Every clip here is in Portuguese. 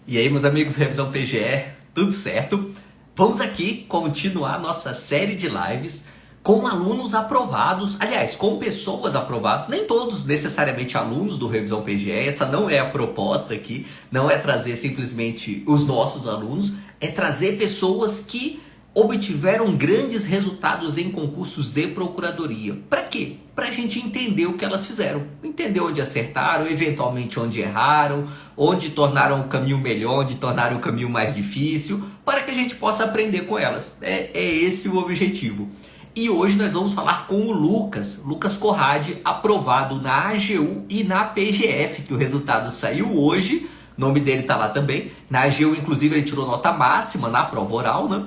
E aí, meus amigos, Revisão PGE, tudo certo? Vamos aqui continuar nossa série de lives com alunos aprovados, aliás, com pessoas aprovadas, nem todos necessariamente alunos do Revisão PGE, essa não é a proposta aqui, não é trazer simplesmente os nossos alunos, é trazer pessoas que obtiveram grandes resultados em concursos de procuradoria. Para quê? Para a gente entender o que elas fizeram, entender onde acertaram, eventualmente onde erraram, onde tornaram o caminho melhor, onde tornaram o caminho mais difícil, para que a gente possa aprender com elas. É esse o objetivo. E hoje nós vamos falar com o Lucas Corrade, aprovado na AGU e na PGF, que o resultado saiu hoje, o nome dele está lá também. Na AGU, inclusive, ele tirou nota máxima na prova oral, né?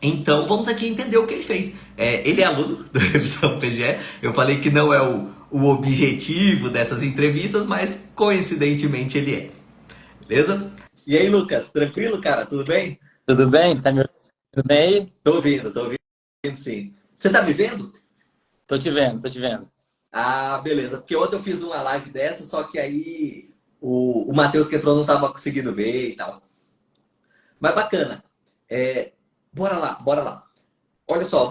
Então vamos aqui entender o que ele fez. Ele é aluno da Revisão PGE. Eu falei que não é o objetivo dessas entrevistas, mas coincidentemente ele é. Beleza? E aí, Lucas, tranquilo, cara? Tudo bem? Tudo bem? Tá me ouvindo bem aí? Tô ouvindo sim. Você tá me vendo? Tô te vendo, tô te vendo. Ah, beleza. Porque ontem eu fiz uma live dessa, só que aí o Matheus que entrou não tava conseguindo ver e tal. Mas bacana. É, bora lá, bora lá. Olha só,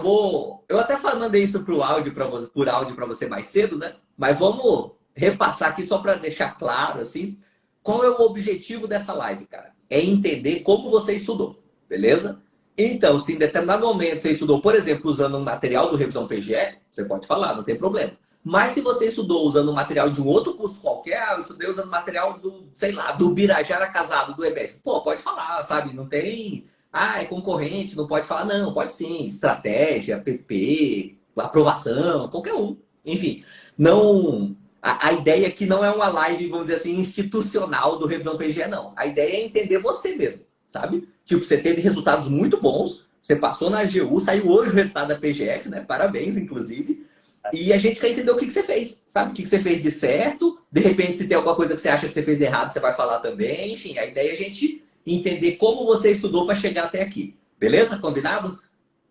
eu até mandei isso por áudio para você mais cedo, né? Mas vamos repassar aqui só para deixar claro assim, qual é o objetivo dessa live, cara? É entender como você estudou, beleza? Então, se em determinado momento você estudou, por exemplo, usando um material do Revisão PGE, você pode falar, não tem problema. Mas se você estudou usando um material de um outro curso qualquer, eu estudei usando material do, sei lá, do Birajara Casado, do EBEF. Pô, pode falar, sabe? Não tem é concorrente, não pode falar. Não, pode sim. Estratégia, PP, aprovação, qualquer um. Enfim, não. A ideia aqui não é uma live, vamos dizer assim, institucional do Revisão PGE, não. A ideia é entender você mesmo, sabe? Tipo, você teve resultados muito bons, você passou na AGU, saiu hoje o resultado da PGF, né? Parabéns, inclusive. E a gente quer entender o que você fez, sabe? O que você fez de certo. De repente, se tem alguma coisa que você acha que você fez errado, você vai falar também. Enfim, a ideia é a gente entender como você estudou para chegar até aqui. Beleza? Combinado?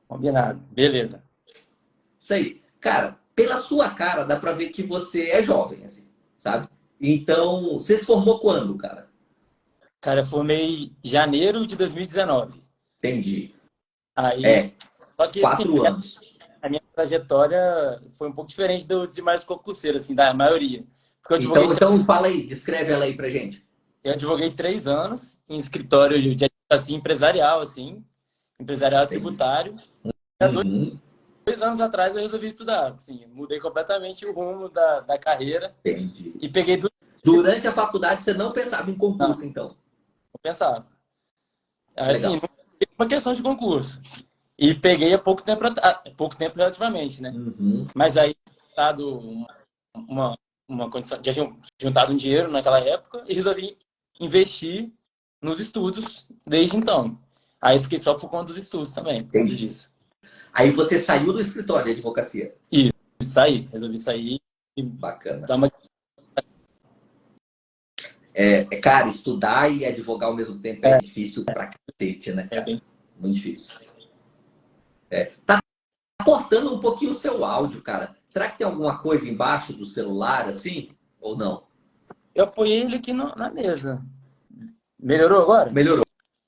Combinado. Beleza. Isso aí. Cara, pela sua cara, dá para ver que você é jovem, assim, sabe? Então, você se formou quando, cara? Cara, eu formei em janeiro de 2019. Entendi. Aí, É, só que assim, 4 anos. a minha trajetória foi um pouco diferente dos demais concurseiros, assim, da maioria. Porque Então fala aí, descreve ela aí pra gente. eu advoguei 3 anos em escritório de advocacia empresarial, assim, empresarial Entendi. tributário. Há Uhum, 2 anos atrás eu resolvi estudar, assim, mudei completamente o rumo da carreira entendi. e peguei do... Durante a faculdade, você não pensava em Não, concurso, então. não pensava. Assim, Legal. não foi uma questão de concurso. E peguei há pouco tempo relativamente, né? Uhum. Mas aí, dado uma, uma condição, já tinha juntado um dinheiro naquela época e resolvi investir nos estudos desde então. Aí fiquei só por conta dos estudos também, por conta Entendi. disso. Aí você saiu do escritório de advocacia. E resolvi sair e Bacana. dar uma... Cara, estudar e advogar ao mesmo tempo é difícil pra cacete, né, É cara? bem... Muito difícil. Tá cortando um pouquinho o seu áudio, cara. Será que tem alguma coisa embaixo do celular, assim? Ou não? Eu apoiei ele aqui na mesa. Melhorou agora? Melhorou,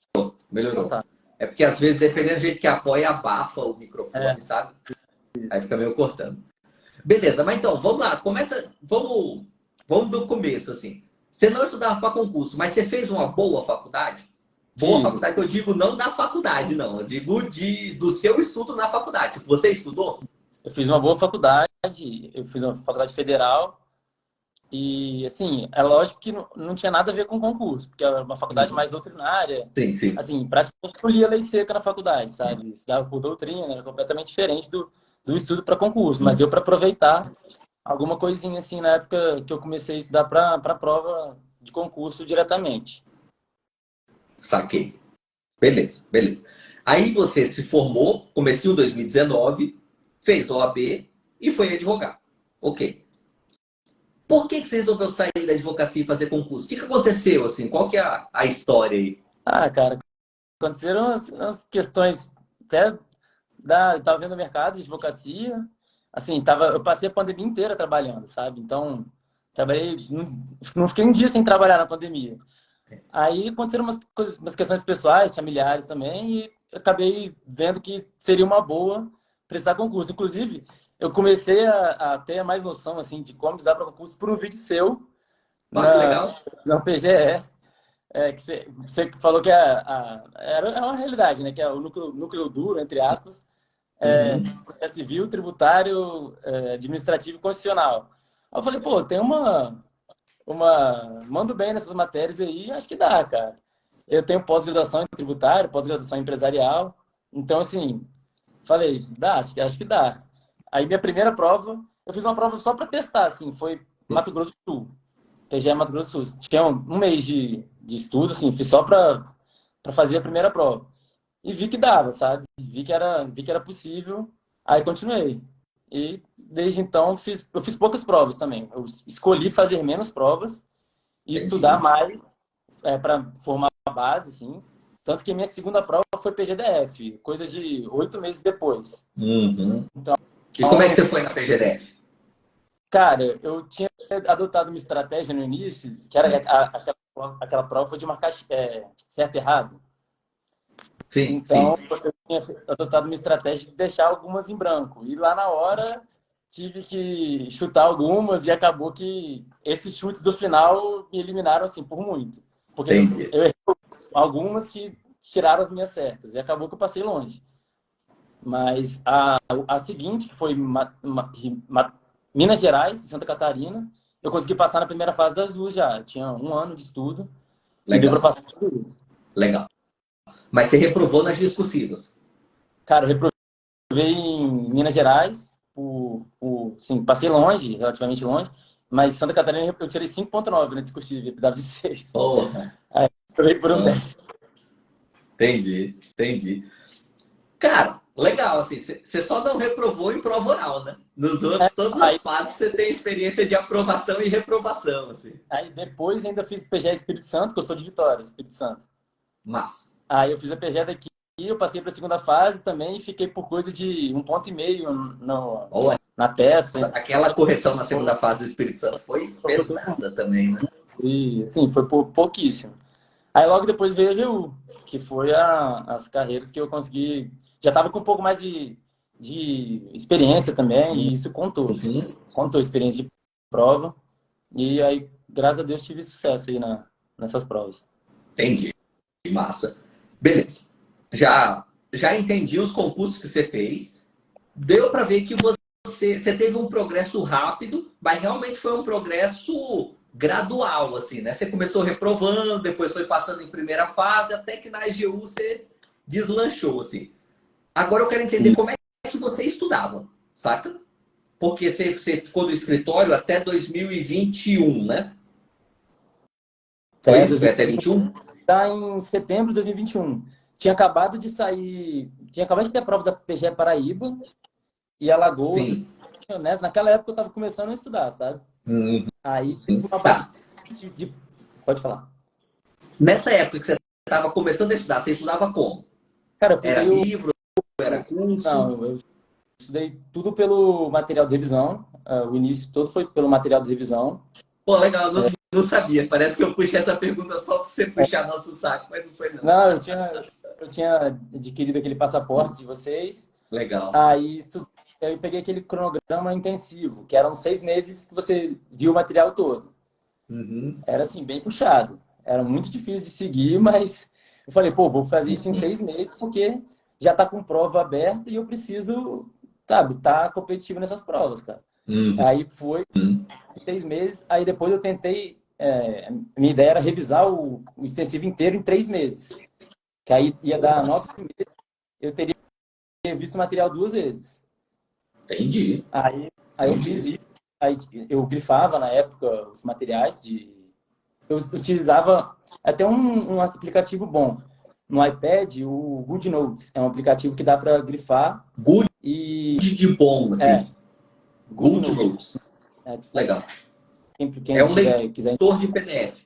Então melhorou. tá. É porque às vezes, dependendo do jeito que apoia, abafa o É, microfone, sabe? Aí isso. fica meio cortando. Beleza, mas então, vamos lá. Começa. Vamos do começo, assim. Você não estudava para concurso, mas você fez uma boa faculdade? Boa Fiz. faculdade que eu digo não da faculdade, não. Eu digo do seu estudo na faculdade. Tipo, você estudou? Eu fiz uma boa faculdade, eu fiz uma faculdade federal e, assim, é lógico que não tinha nada a ver com concurso, porque era uma faculdade Uhum. mais doutrinária, Sim, sim. assim, praticamente eu lia lei seca na faculdade, sabe? Estudava por doutrina, era completamente diferente do estudo para concurso, mas deu para aproveitar alguma coisinha, assim, na época que eu comecei a estudar para prova de concurso diretamente. Saquei. Beleza, beleza. Aí você se formou, começou em 2019, fez OAB e foi advogar. Ok. Por que você resolveu sair da advocacia e fazer concurso? O que aconteceu, assim? Qual que é a história aí? Ah, cara, aconteceram umas questões até eu tava vendo o mercado de advocacia, assim, eu passei a pandemia inteira trabalhando, sabe? Então, trabalhei, não fiquei um dia sem trabalhar na pandemia. Aí aconteceram umas coisas, umas questões pessoais, familiares também, e eu acabei vendo que seria uma boa prestar concurso. Inclusive, eu comecei a ter mais noção assim de como estudar para concurso por um vídeo seu Ó, que na, legal. na PGE, que você falou que é uma realidade, né? Que é o núcleo duro, entre aspas, Uhum. é civil, tributário, administrativo e constitucional. Aí eu falei, pô, tem mando bem nessas matérias aí, acho que dá, cara. Eu tenho pós-graduação em tributário, pós-graduação em empresarial. Então, assim, falei, dá, acho que dá. Aí minha primeira prova, eu fiz uma prova só para testar, assim, foi Mato Grosso do Sul. PGE Mato Grosso do Sul. Tinha um mês de estudo, assim, fiz só para fazer a primeira prova. E vi que dava, sabe? Vi que era possível, aí continuei. E desde então eu fiz poucas provas também. Eu escolhi fazer menos provas e estudar Entendi. mais para formar a base, assim. Tanto que minha segunda prova foi PGDF, coisa de 8 meses depois. Uhum. Então, E como é que você foi na PGDF? cara, eu tinha adotado uma estratégia no início, que era aquela prova foi de marcar certo e errado. Sim, Então, sim. eu tinha adotado uma estratégia de deixar algumas em branco. E lá na hora, tive que chutar algumas e acabou que esses chutes do final me eliminaram, assim, por muito. Porque Entendi. eu errei algumas que tiraram as minhas certas. E acabou que eu passei longe. Mas a seguinte, que foi Minas Gerais e Santa Catarina, eu consegui passar na primeira fase das duas já. Eu tinha um ano de estudo e deu para Legal, passar nas duas. legal. Mas você reprovou nas discursivas. Cara, eu reprovei em Minas Gerais, sim, passei longe, relativamente longe, mas Santa Catarina eu tirei 5,9 na discursível, eu precisava de 6. Porra. Aí eu reprovei por um Ah, 10. entendi, entendi. Cara, legal, assim, você só não reprovou em prova oral, né? Nos É, outros, todas aí, as fases você tem experiência de aprovação e reprovação, assim. aí depois ainda fiz PGE Espírito Santo, que eu sou de Vitória, Espírito Santo. Massa. Aí eu fiz a PGE daqui, eu passei para a segunda fase também e fiquei por coisa de 1,5 no, Ou na peça. aquela correção na segunda fase do Espírito Santo foi pesada também, né? E, assim, foi pouquíssimo. Aí logo depois veio a GU, que foi as carreiras que eu consegui. Já estava com um pouco mais de experiência também, e isso contou, assim. Uhum. Contou experiência de prova. E aí, graças a Deus, tive sucesso aí nessas provas. Entendi. Massa. Beleza. Já entendi os concursos que você fez. Deu para ver que você teve um progresso rápido, mas realmente foi um progresso gradual, assim, né? Você começou reprovando, depois foi passando em primeira fase, até que na EGU você deslanchou, assim. Agora eu quero entender Sim. como é que você estudava, saca? Porque você ficou no escritório até 2021, né? Foi É, isso? Foi até 21? tá em setembro de 2021. Tinha acabado de sair. Tinha acabado de ter a prova da PGE Paraíba e Alagoas. Sim. Né? Naquela época eu estava começando a estudar, sabe? Uhum. Aí teve uma barreira Tá. Pode falar. Nessa época que você estava começando a estudar, você estudava como? Cara, eu Era peguei livro, era curso? Não, eu estudei tudo pelo material de revisão. O início todo foi pelo material de revisão. Pô, legal, não sabia. Parece que eu puxei essa pergunta só para você puxar nosso saco, mas não foi não. Não, eu tinha adquirido aquele passaporte de vocês. Legal. Aí eu peguei aquele cronograma intensivo, que eram 6 meses que você viu o material todo. Uhum. Era assim, bem puxado. Era muito difícil de seguir, mas eu falei, pô, vou fazer isso em 6 meses porque já tá com prova aberta e eu preciso, sabe, tá competitivo nessas provas, cara. Uhum. Aí foi 6 meses, aí depois eu tentei. Minha ideia era revisar o extensivo inteiro em 3 meses. Que aí ia dar 9 meses, eu teria visto o material 2 vezes. Entendi. Aí eu fiz Entendi. isso, aí eu grifava na época os materiais eu utilizava até um aplicativo bom. No iPad, o GoodNotes. É um aplicativo que dá para grifar Good e. de bom, É, assim. Good GoodNotes. notes. Legal. É Quem um quiser. leitor de PDF.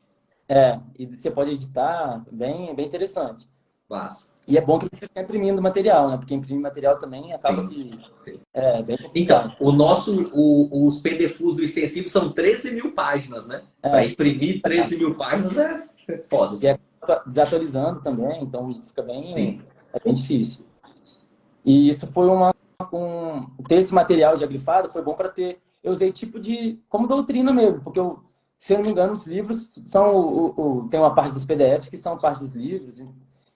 E você pode editar, bem interessante. Massa. E é bom que você está imprimindo material, né? Porque imprimir material também acaba Sim, que sim. é bem Então, complicado. os PDFs do extensivo são 13.000 páginas, né? Para É, imprimir 13.000 páginas é foda, e assim. acaba desatualizando também, então fica Sim. bem difícil. E isso foi ter esse material já grifado foi bom para ter. Eu usei tipo de como doutrina mesmo, porque se eu não me engano, os livros são tem uma parte dos PDFs que são parte dos livros.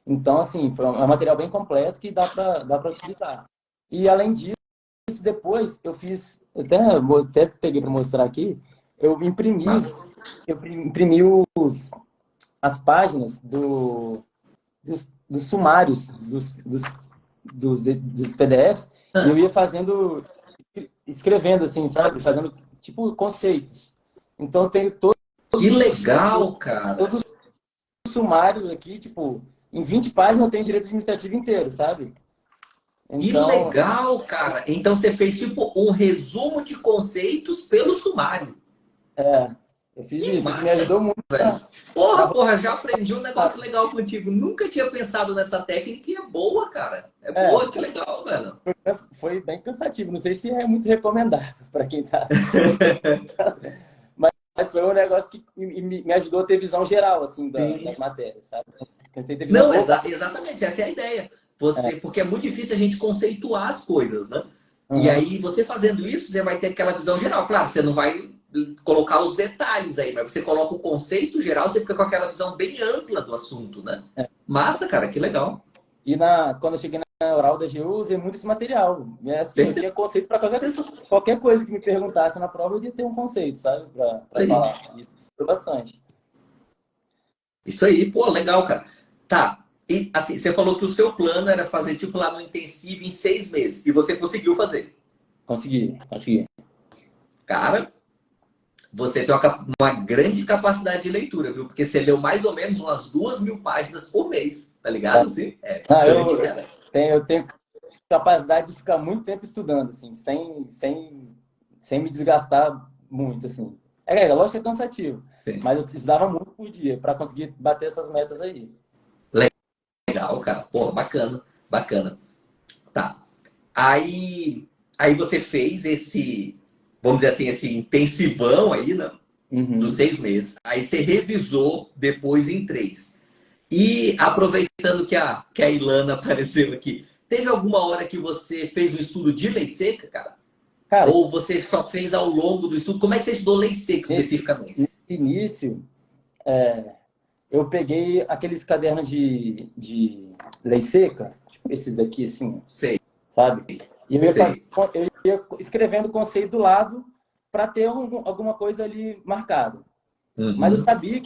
Então, assim, é um material bem completo que dá para utilizar. E além disso, depois eu fiz, até peguei para mostrar aqui, eu imprimi, Mas, eu imprimi as páginas dos sumários dos PDFs e eu ia fazendo, escrevendo assim, sabe? Fazendo tipo conceitos. Então eu tenho que legal, cara. todos os sumários aqui, tipo, em 20 páginas eu tenho direito administrativo inteiro, sabe? Que Então, legal, cara. Então você fez tipo um resumo de conceitos pelo sumário. eu fiz Que isso. Isso me massa, ajudou muito velho. para Porra, já aprendi um negócio legal contigo. Nunca tinha pensado nessa técnica e é boa, cara. É é, boa, que legal, velho. foi bem cansativo. Não sei se é muito recomendável para quem está. Mas foi um negócio que me ajudou a ter visão geral, assim, Sim. das matérias, sabe? Comecei a ter visão. Não, exatamente, essa é a ideia. Porque é muito difícil a gente conceituar as coisas, né? E Uhum. aí, você fazendo isso, você vai ter aquela visão geral. Claro, você não vai colocar os detalhes aí, mas você coloca o conceito geral, você fica com aquela visão bem ampla do assunto, né? Massa, cara, que legal. E quando eu cheguei na oral da GU, eu usei muito esse material. E, assim, eu tinha conceito para qualquer coisa que me perguntasse na prova, eu ia ter um conceito, sabe? Para Isso aí. falar. Isso foi bastante. Isso aí, pô, legal, cara. Tá. E assim, você falou que o seu plano era fazer tipo lá no intensivo em 6 meses. E você conseguiu fazer. Consegui, consegui. Cara, você tem uma grande capacidade de leitura, viu? Porque você leu mais ou menos umas 2.000 páginas por mês, tá ligado? Assim, é Ah, bastante, cara. eu tenho capacidade de ficar muito tempo estudando, assim, sem me desgastar muito, assim. Lógico que é cansativo, Sim. mas eu estudava muito por dia para conseguir bater essas metas aí. Legal, cara. Pô, bacana, bacana. Tá. Aí você fez esse, vamos dizer assim, esse intensivão aí, né? Dos Uhum. 6 meses. Aí você revisou depois em 3. E aproveitando que a Ilana apareceu aqui, teve alguma hora que você fez um estudo de lei seca, cara? Cara, Ou você só fez ao longo do estudo? Como é que você estudou lei seca nesse, especificamente? nesse início, eu peguei aqueles cadernos de lei seca, tipo esses aqui, assim, Sei, sabe? E sei. eu ia escrevendo o conceito do lado para ter alguma coisa ali marcada. Mas eu Uhum. sabia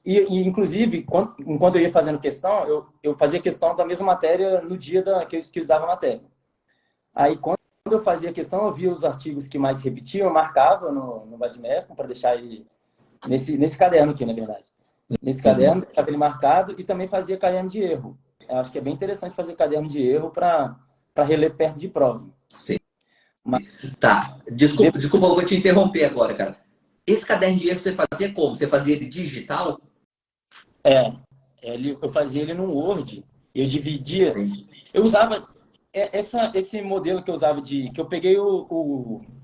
inclusive, enquanto eu ia fazendo questão, eu fazia questão da mesma matéria no dia que eu usava a matéria. Aí, quando eu fazia questão, eu via os artigos que mais se repetiam, eu marcava no Vademecum para deixar ele nesse caderno aqui, na verdade. Nesse Uhum. caderno, deixava ele marcado e também fazia caderno de erro. Eu acho que é bem interessante fazer caderno de erro para reler perto de prova. Sei. Mas, Tá. Desculpa, desculpa, eu vou te interromper agora, cara. Esse caderno de erro você fazia como? Você fazia ele digital? é, eu fazia ele num Word, eu dividia. Entendi. Eu usava esse modelo que eu usava que eu peguei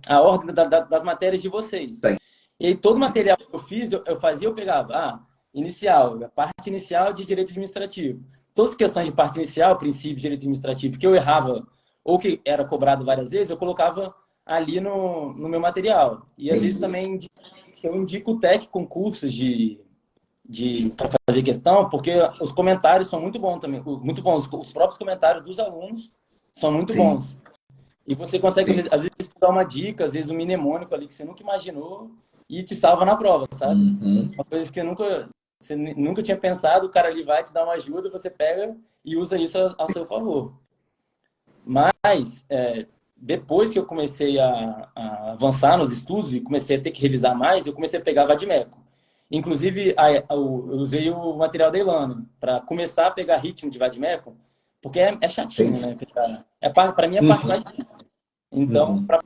a ordem das matérias de vocês. Tá. E aí todo o material que eu fiz, eu pegava, inicial, a parte inicial de direito administrativo. Todas as questões de parte inicial, princípio de direito administrativo, que eu errava ou que era cobrado várias vezes, eu colocava ali no meu material. E às vezes Entendi. também eu indico o TEC concursos para fazer questão, porque os comentários são muito bons também, muito bons. Os próprios comentários dos alunos são muito Sim, bons. E você consegue, sim. às vezes, dar uma dica, às vezes um mnemônico ali que você nunca imaginou e te salva na prova, sabe? Uhum. Uma coisa que você nunca tinha pensado, o cara ali vai te dar uma ajuda, você pega e usa isso a seu favor. Mas, depois que eu comecei a avançar nos estudos e comecei a ter que revisar mais, eu comecei a pegar Vadimeco. Inclusive, eu usei o material da Ilana para começar a pegar ritmo de Vadimeco, porque é chatinho, Entendi. né? Para mim, é a parte mais. Então, Uhum. para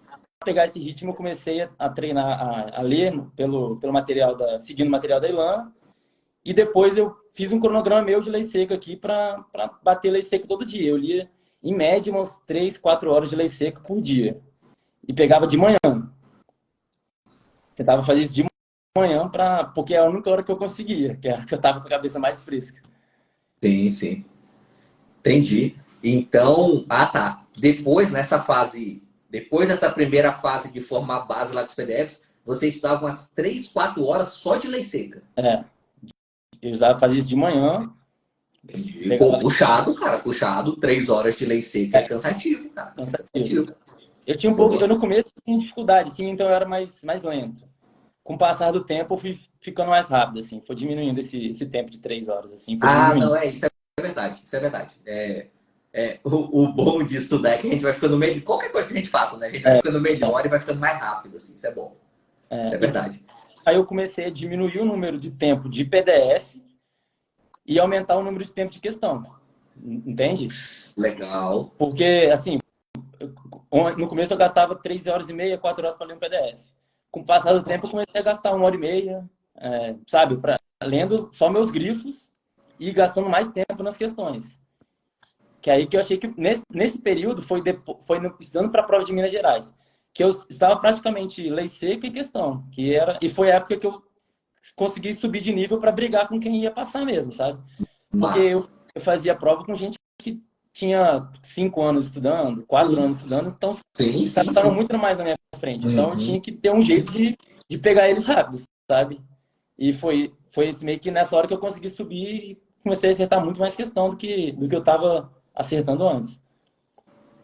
pegar esse ritmo, eu comecei a treinar, a ler pelo material seguindo o material da Ilana E depois eu fiz um cronograma meu de lei seca aqui para bater lei seca todo dia. Eu lia, em média, umas 3, 4 horas de lei seca por dia. E pegava de manhã. Tentava fazer isso de manhã, porque é a única hora que eu conseguia, que era que eu tava com a cabeça mais fresca. Sim, sim. Entendi. Então, tá. Depois dessa primeira fase de formar a base lá dos PDFs, você estudava umas 3, 4 horas só de lei seca. É, eu fazia isso de manhã, Entendi. Pô, pegava puxado, cara, puxado. 3 horas de lei seca é cansativo, cara. É cansativo. cansativo. Eu tinha um pouco, eu Boa. no começo tinha dificuldade, sim, então eu era mais lento. Com o passar do tempo, eu fui ficando mais rápido, assim, foi diminuindo esse tempo de 3 horas, assim, foi Ah, diminuindo. não, isso é verdade, isso é verdade. O bom de estudar é que a gente vai ficando melhor. Qualquer coisa que a gente faça, né? A gente vai ficando melhor e vai ficando mais rápido, assim. Isso é bom. Isso é E verdade. aí eu comecei a diminuir o número de tempo de PDF e aumentar o número de tempo de questão, entende? Legal. Porque, assim, no começo eu gastava 3 horas e meia, 4 horas para ler um PDF. Com o passar do tempo eu comecei a gastar 1 hora e meia, sabe, lendo só meus grifos e gastando mais tempo nas questões. Que é aí que eu achei que nesse período estudando para a prova de Minas Gerais, que eu estava praticamente lei seca e questão, e foi a época que eu consegui subir de nível para brigar com quem ia passar mesmo, sabe? Porque Massa. eu fazia prova com gente que tinha 5 anos estudando, 4 Sim, anos estudando, então os sim, caras sim, estavam sim. muito mais na minha frente. Então eu Uhum. tinha que ter um jeito de pegar eles rápido, sabe? E foi esse meio que nessa hora que eu consegui subir e comecei a acertar muito mais questão do que eu estava acertando antes.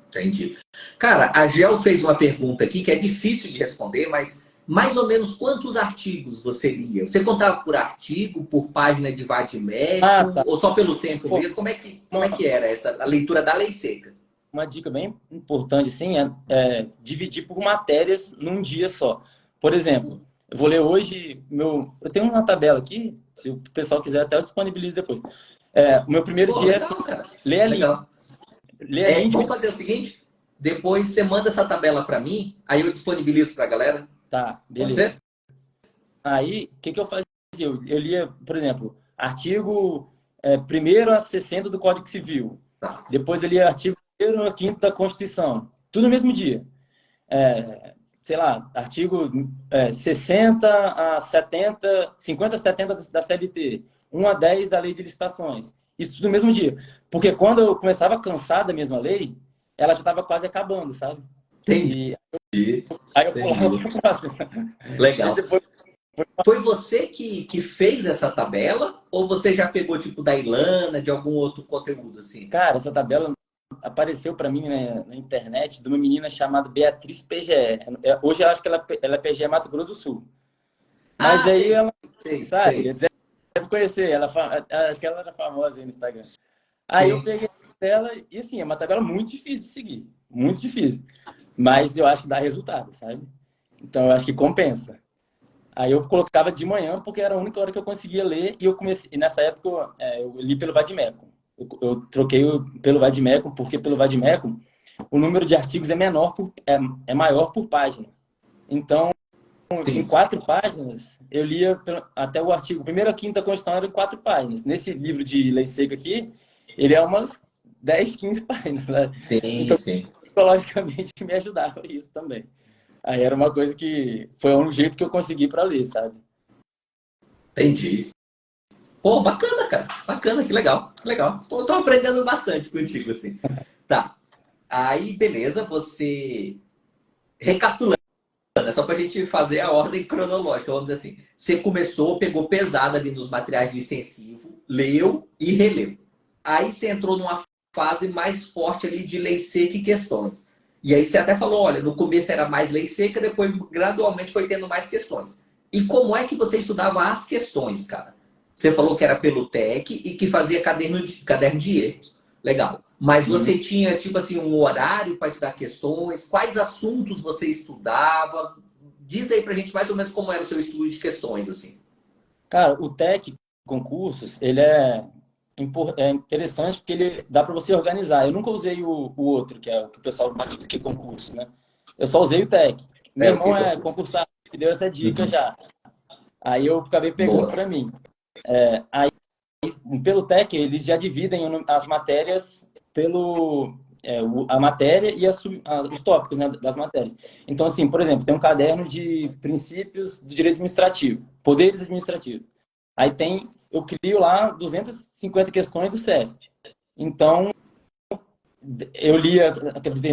Entendi. Cara, a Gel fez uma pergunta aqui que é difícil de responder, mas mais ou menos quantos artigos você lia? Você contava por artigo, por página de Ah, vadimeco, tá. ou só pelo tempo Pô, mesmo? Como é uma, que era essa a leitura da lei seca? uma dica bem importante, assim, é dividir por matérias num dia só. Por exemplo, eu vou ler hoje, eu tenho uma tabela aqui, se o pessoal quiser até eu disponibilizo depois. O meu primeiro Pô, dia é assim, legal, cara. ler a linha. Legal. Ler a linha e Vamos dividir. fazer o seguinte: depois você manda essa tabela para mim, aí eu disponibilizo para a galera. Tá, Pode beleza. ser? Aí, o que que eu fazia? Eu lia, por exemplo, artigo 1º a 60 do Código Civil. Tá. Depois eu lia artigo 1º a 5º da Constituição. Tudo no mesmo dia. Sei lá, artigo 60 a 70, 50 a 70 da CLT, 1 a 10 da Lei de Licitações. Isso tudo no mesmo dia. Porque quando eu começava a cansar da mesma lei, ela já estava quase acabando, sabe? Entendi, E aí eu pulava entendi. para a próxima. Legal. Esse foi. Foi você que fez essa tabela ou você já pegou tipo da Ilana, de algum outro conteúdo assim? Cara, essa tabela apareceu para mim, né, na internet de uma menina chamada Beatriz PGE. Hoje eu acho que ela é PGE Mato Grosso do Sul. Mas Ah, aí sei, ela, sei, sabe, sei. deve conhecer. Acho que ela era famosa aí no Instagram. Aí eu Sim, peguei ela e assim, é uma tabela muito difícil de seguir. Muito difícil. Mas eu acho que dá resultado, sabe? Então eu acho que compensa. Aí eu colocava de manhã porque era a única hora que eu conseguia ler e eu comecei. E nessa época eu li pelo Vadimeco. Eu troquei pelo Vadimeco porque pelo Vadimeco o número de artigos é maior por página. Então, em sim. 4 páginas, eu lia até o artigo. Primeiro a quinta Constituição era em 4 páginas. Nesse livro de lei seca aqui, ele é umas 10, 15 páginas. Né? Sim, Então, sim. psicologicamente, me ajudava isso também. Aí era uma coisa que foi um jeito que eu consegui para ler, sabe? Entendi. Pô, bacana, cara. Bacana, que legal. Que legal. Pô, tô aprendendo bastante contigo assim. Tá. Aí, beleza, você recapitulando, né? Só pra gente fazer a ordem cronológica, vamos dizer assim. Você começou, pegou pesado ali nos materiais de extensivo, leu e releu. Aí você entrou numa fase mais forte ali de lei seca e questões. E aí você até falou, olha, no começo era mais lei seca, depois gradualmente foi tendo mais questões. E como é que você estudava as questões, cara? Você falou que era pelo TEC e que fazia caderno de erros. Legal. Mas Sim. você tinha, tipo assim, um horário para estudar questões? Quais assuntos você estudava? Diz aí pra gente mais ou menos como era o seu estudo de questões, assim. Cara, o TEC concursos, ele é interessante porque ele dá para você organizar. Eu nunca usei o outro, que é o que o pessoal mais usa que concurso, né? Eu só usei o TEC. Meu É, o que irmão que eu é fiz? concursado, me deu essa dica Uhum. já. Aí eu acabei pegando Boa. para mim. Aí, pelo TEC, eles já dividem as matérias a matéria e os tópicos, né, das matérias. Então, assim, por exemplo, tem um caderno de princípios do direito administrativo, poderes administrativos. Aí eu crio lá 250 questões do CESP. Então, eu lia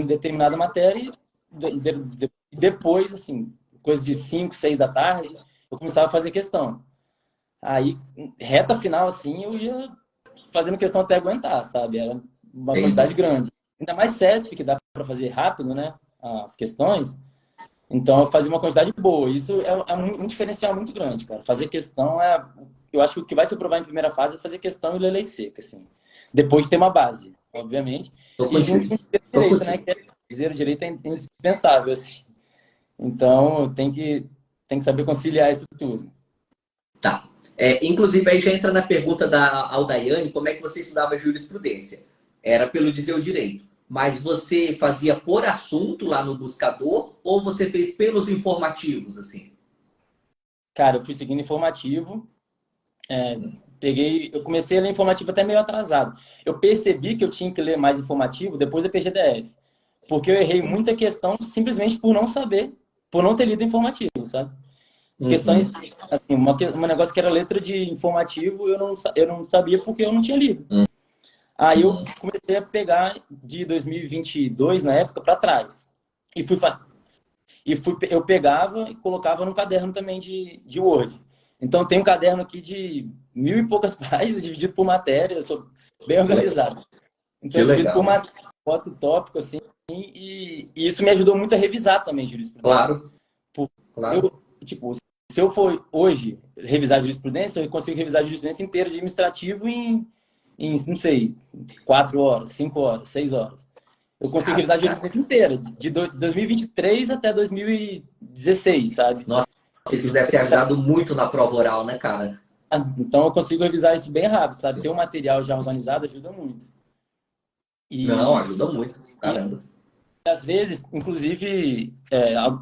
determinada matéria e depois, assim, coisa de 5, 6 da tarde, eu começava a fazer questão. Aí, reta final, assim, eu ia fazendo questão até aguentar, sabe? Era uma quantidade Entendi. grande. Ainda mais CESP, que dá para fazer rápido, né? As questões. Então, eu fazia uma quantidade boa. Isso é um diferencial muito grande, cara. Fazer questão eu acho que o que vai te aprovar em primeira fase é fazer questão e ler lei seca, assim. Depois de ter uma base, obviamente. Tô E junto contigo. com o Tô direito, né? contigo. Que dizer o direito é indispensável, assim. Então, tem que saber conciliar isso tudo. Tá. Inclusive, aí já entra na pergunta da Aldaiane, como é que você estudava jurisprudência? Era pelo dizer o direito. Mas você fazia por assunto lá no buscador ou você fez pelos informativos, assim? Cara, eu fui seguindo informativo. Eu comecei a ler informativo até meio atrasado. Eu percebi que eu tinha que ler mais informativo depois da PGDF. Porque eu errei muita questão simplesmente por não saber, por não ter lido informativo, sabe? Questões, Uhum. assim, um negócio que era letra de informativo, eu não sabia porque eu não tinha lido. Aí eu Uhum. comecei a pegar de 2022, na época, para trás. E eu pegava e colocava num caderno também de Word. Então tem um caderno aqui de 1.000 e poucas páginas, dividido por matéria, eu sou bem organizado. Então Que eu divido por legal. matéria, boto tópico, assim, e isso me ajudou muito a revisar também jurisprudência. Claro, Porque claro. tipo, se eu for hoje revisar jurisprudência, eu consigo revisar a jurisprudência inteira de administrativo não sei, 4 horas, 5 horas, 6 horas. Eu consigo revisar a jurisprudência inteira, de 2023 até 2016, sabe? Nossa, isso deve ter ajudado muito na prova oral, né, cara? Então eu consigo revisar isso bem rápido, sabe? Ter o material já organizado ajuda muito. Não, E, ajuda muito. e Caramba. às vezes, inclusive,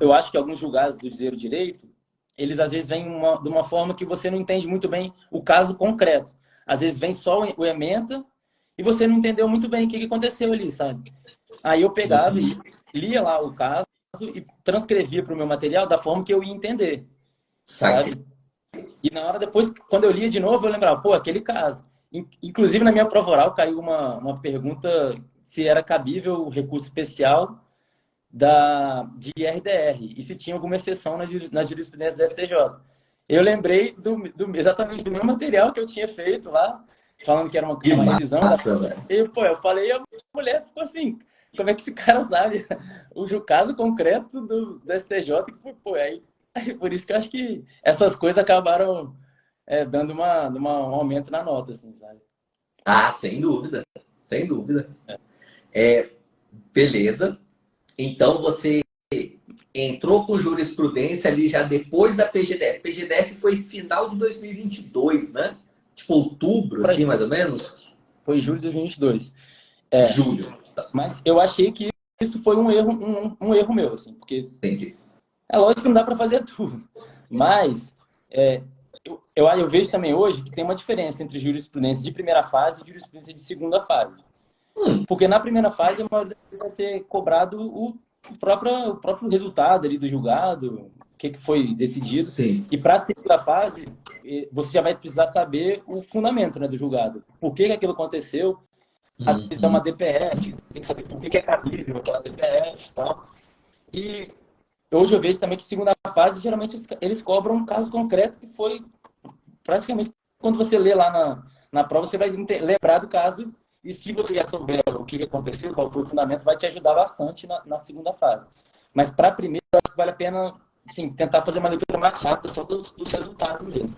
eu acho que alguns julgados do dizer o direito, eles às vezes vêm de uma forma que você não entende muito bem o caso concreto. Às vezes vem só o ementa e você não entendeu muito bem o que aconteceu ali, sabe? Aí eu pegava e Uhum. lia lá o caso e transcrevia para o meu material da forma que eu ia entender, Saquei. sabe? E na hora depois, quando eu lia de novo, eu lembrava, pô, aquele caso. Inclusive, na minha prova oral caiu uma pergunta se era cabível o recurso especial de RDR e se tinha alguma exceção na jurisprudência do STJ. Eu lembrei exatamente do meu material que eu tinha feito lá, falando que era Que uma revisão da. massa, velho. E, pô, eu falei, e a mulher ficou assim, como é que esse cara sabe o caso concreto do STJ? Que foi, pô, aí, por isso que eu acho que essas coisas acabaram dando um aumento na nota, assim, sabe? Ah, sem dúvida. Sem dúvida. É, beleza. Então você entrou com jurisprudência ali já depois da PGDF. PGDF foi final de 2022, né? Tipo outubro, Pra, assim, mais ou menos? foi julho de 2022. É, Julho. mas eu achei que isso foi um erro, um erro meu, assim, porque Entendi. é lógico que não dá para fazer tudo. Mas eu vejo também hoje que tem uma diferença entre jurisprudência de primeira fase e jurisprudência de segunda fase. Hum, Porque na primeira fase, a maioria das vezes vai ser cobrado o próprio resultado ali do julgado, o que foi decidido. sim. E para a segunda fase, você já vai precisar saber o fundamento, né, do julgado. Por que aquilo aconteceu? Às vezes é uma Uhum. DPF, tem que saber por que é cabível aquela DPF e tal. E hoje eu vejo também que segunda fase, geralmente eles cobram um caso concreto que foi praticamente quando você lê lá na prova, você vai lembrar do caso e se você já souber o que aconteceu, qual foi o fundamento, vai te ajudar bastante na segunda fase. Mas para a primeira, eu acho que vale a pena assim, tentar fazer uma leitura mais rápida só dos resultados mesmo.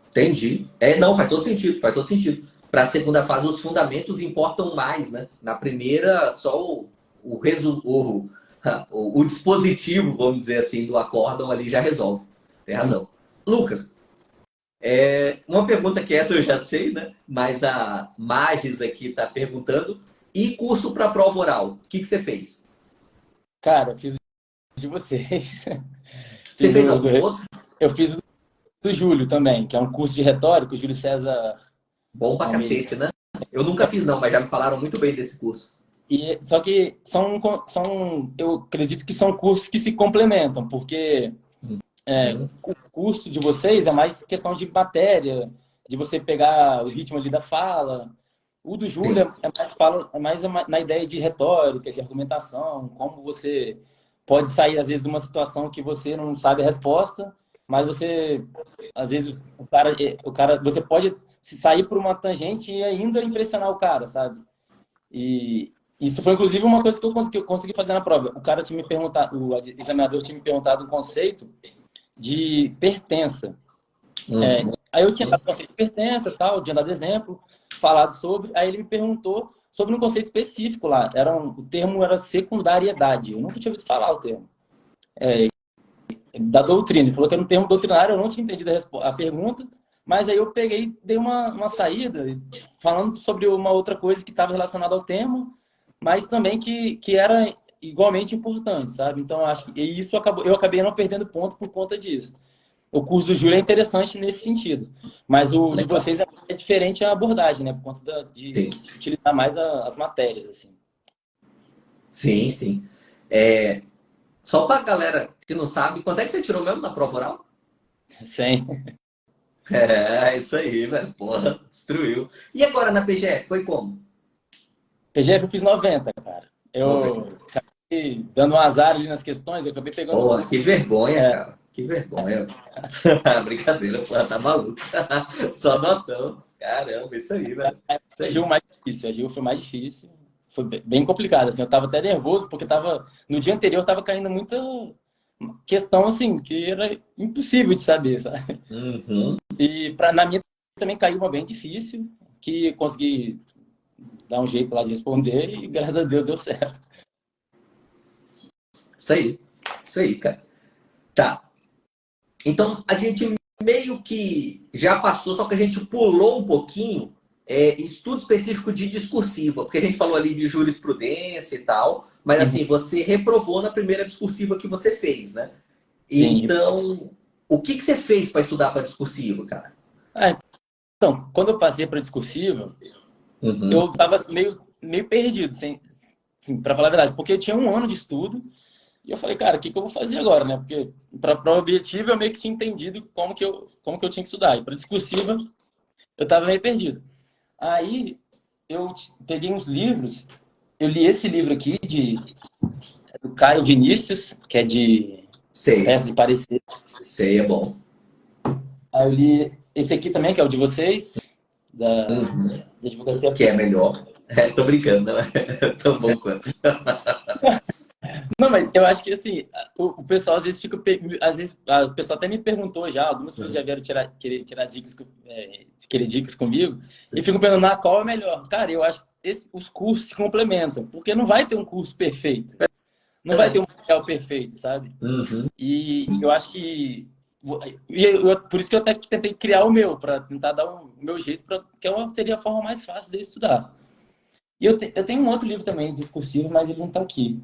Entendi. Não, faz todo sentido, faz todo sentido. Para a segunda fase, os fundamentos importam mais, né? Na primeira, só o dispositivo, vamos dizer assim, do acórdão ali já resolve. Tem razão. Lucas, uma pergunta que essa eu já sei, né? Mas a Magis aqui está perguntando. E curso para prova oral? O que você fez? Cara, eu fiz o de vocês. Você Fiz fez o algum outro? eu fiz do Júlio também, que é um curso de retórica, o Júlio César Bom pra Almeida. cacete, né? Eu nunca fiz não, mas já me falaram muito bem desse curso. Só que eu acredito que são cursos que se complementam, porque Uhum. o curso de vocês é mais questão de matéria, de você pegar o ritmo ali da fala. O do Sim, Júlio é mais na ideia de retórica, de argumentação, como você pode sair, às vezes, de uma situação que você não sabe a resposta, mas você, às vezes, você pode se sair por uma tangente e ainda impressionar o cara, sabe? E isso foi, inclusive, uma coisa que eu consegui fazer na prova. O cara tinha me perguntado, o examinador tinha me perguntado um conceito de pertença. uhum. Aí eu tinha dado o conceito de pertença, tal, tinha dado exemplo, falado sobre. Aí ele me perguntou sobre um conceito específico lá. O termo era secundariedade. Eu nunca tinha ouvido falar o termo. Da doutrina. Ele falou que era um termo doutrinário, eu não tinha entendido a pergunta, mas aí eu peguei, dei uma saída, falando sobre uma outra coisa que estava relacionada ao tema, mas também que era igualmente importante, sabe? Então, e isso eu acabei não perdendo ponto por conta disso. O curso do Júlio é interessante nesse sentido, mas o de Legal. vocês é diferente a abordagem, né? Por conta de Sim, utilizar mais as matérias, assim. sim, sim. É, só pra galera que não sabe, quanto é que você tirou mesmo na prova oral? Sem. É, isso aí, velho. Porra, destruiu. E agora na PGF, foi como? PGF eu fiz 90, cara. Eu 90. acabei dando um azar ali nas questões, eu acabei pegando Porra, tudo. que vergonha, cara. Que vergonha. Brincadeira, pô, tá maluco. Só notão. Caramba, isso aí, velho. Isso A Gil aí. mais difícil, a Gil foi mais difícil. Foi bem complicado, assim. Eu tava até nervoso, porque no dia anterior tava caindo muita questão, assim, que era impossível de saber, sabe? Uhum. Na minha também caiu uma bem difícil, que consegui dar um jeito lá de responder e graças a Deus deu certo. Isso aí. Isso aí, cara. Tá. Então, a gente meio que já passou, só que a gente pulou um pouquinho estudo específico de discursiva, porque a gente falou ali de jurisprudência e tal, mas Uhum. assim, você reprovou na primeira discursiva que você fez, né? Sim. Então, o que que você fez para estudar para discursiva, cara? Ah, então, quando eu passei para discursiva, Uhum. eu tava meio perdido, assim, para falar a verdade, porque eu tinha um ano de estudo. E eu falei, cara, o que que eu vou fazer agora, né? Porque para o objetivo eu meio que tinha entendido como que eu tinha que estudar. E para discursiva eu estava meio perdido. Aí eu peguei uns livros, eu li esse livro aqui do Caio Vinícius, que é de Sei, peças de parecer. sei, é bom. Aí eu li esse aqui também, que é o de vocês, Uhum. da advocacia Que é pública. melhor. Tô brincando, não é tão bom quanto. Não, mas eu acho que assim, o pessoal às vezes às vezes o pessoal até me perguntou já, algumas pessoas já vieram querer tirar dicas, querer dicas comigo, e ficam perguntando qual é melhor. Cara, eu acho que os cursos se complementam, porque não vai ter um curso perfeito, não vai ter um material perfeito, sabe? Uhum. E eu acho que por isso que eu até tentei criar o meu, para tentar dar o meu jeito, que seria a forma mais fácil de eu estudar. E eu tenho um outro livro também, discursivo, mas ele não está aqui.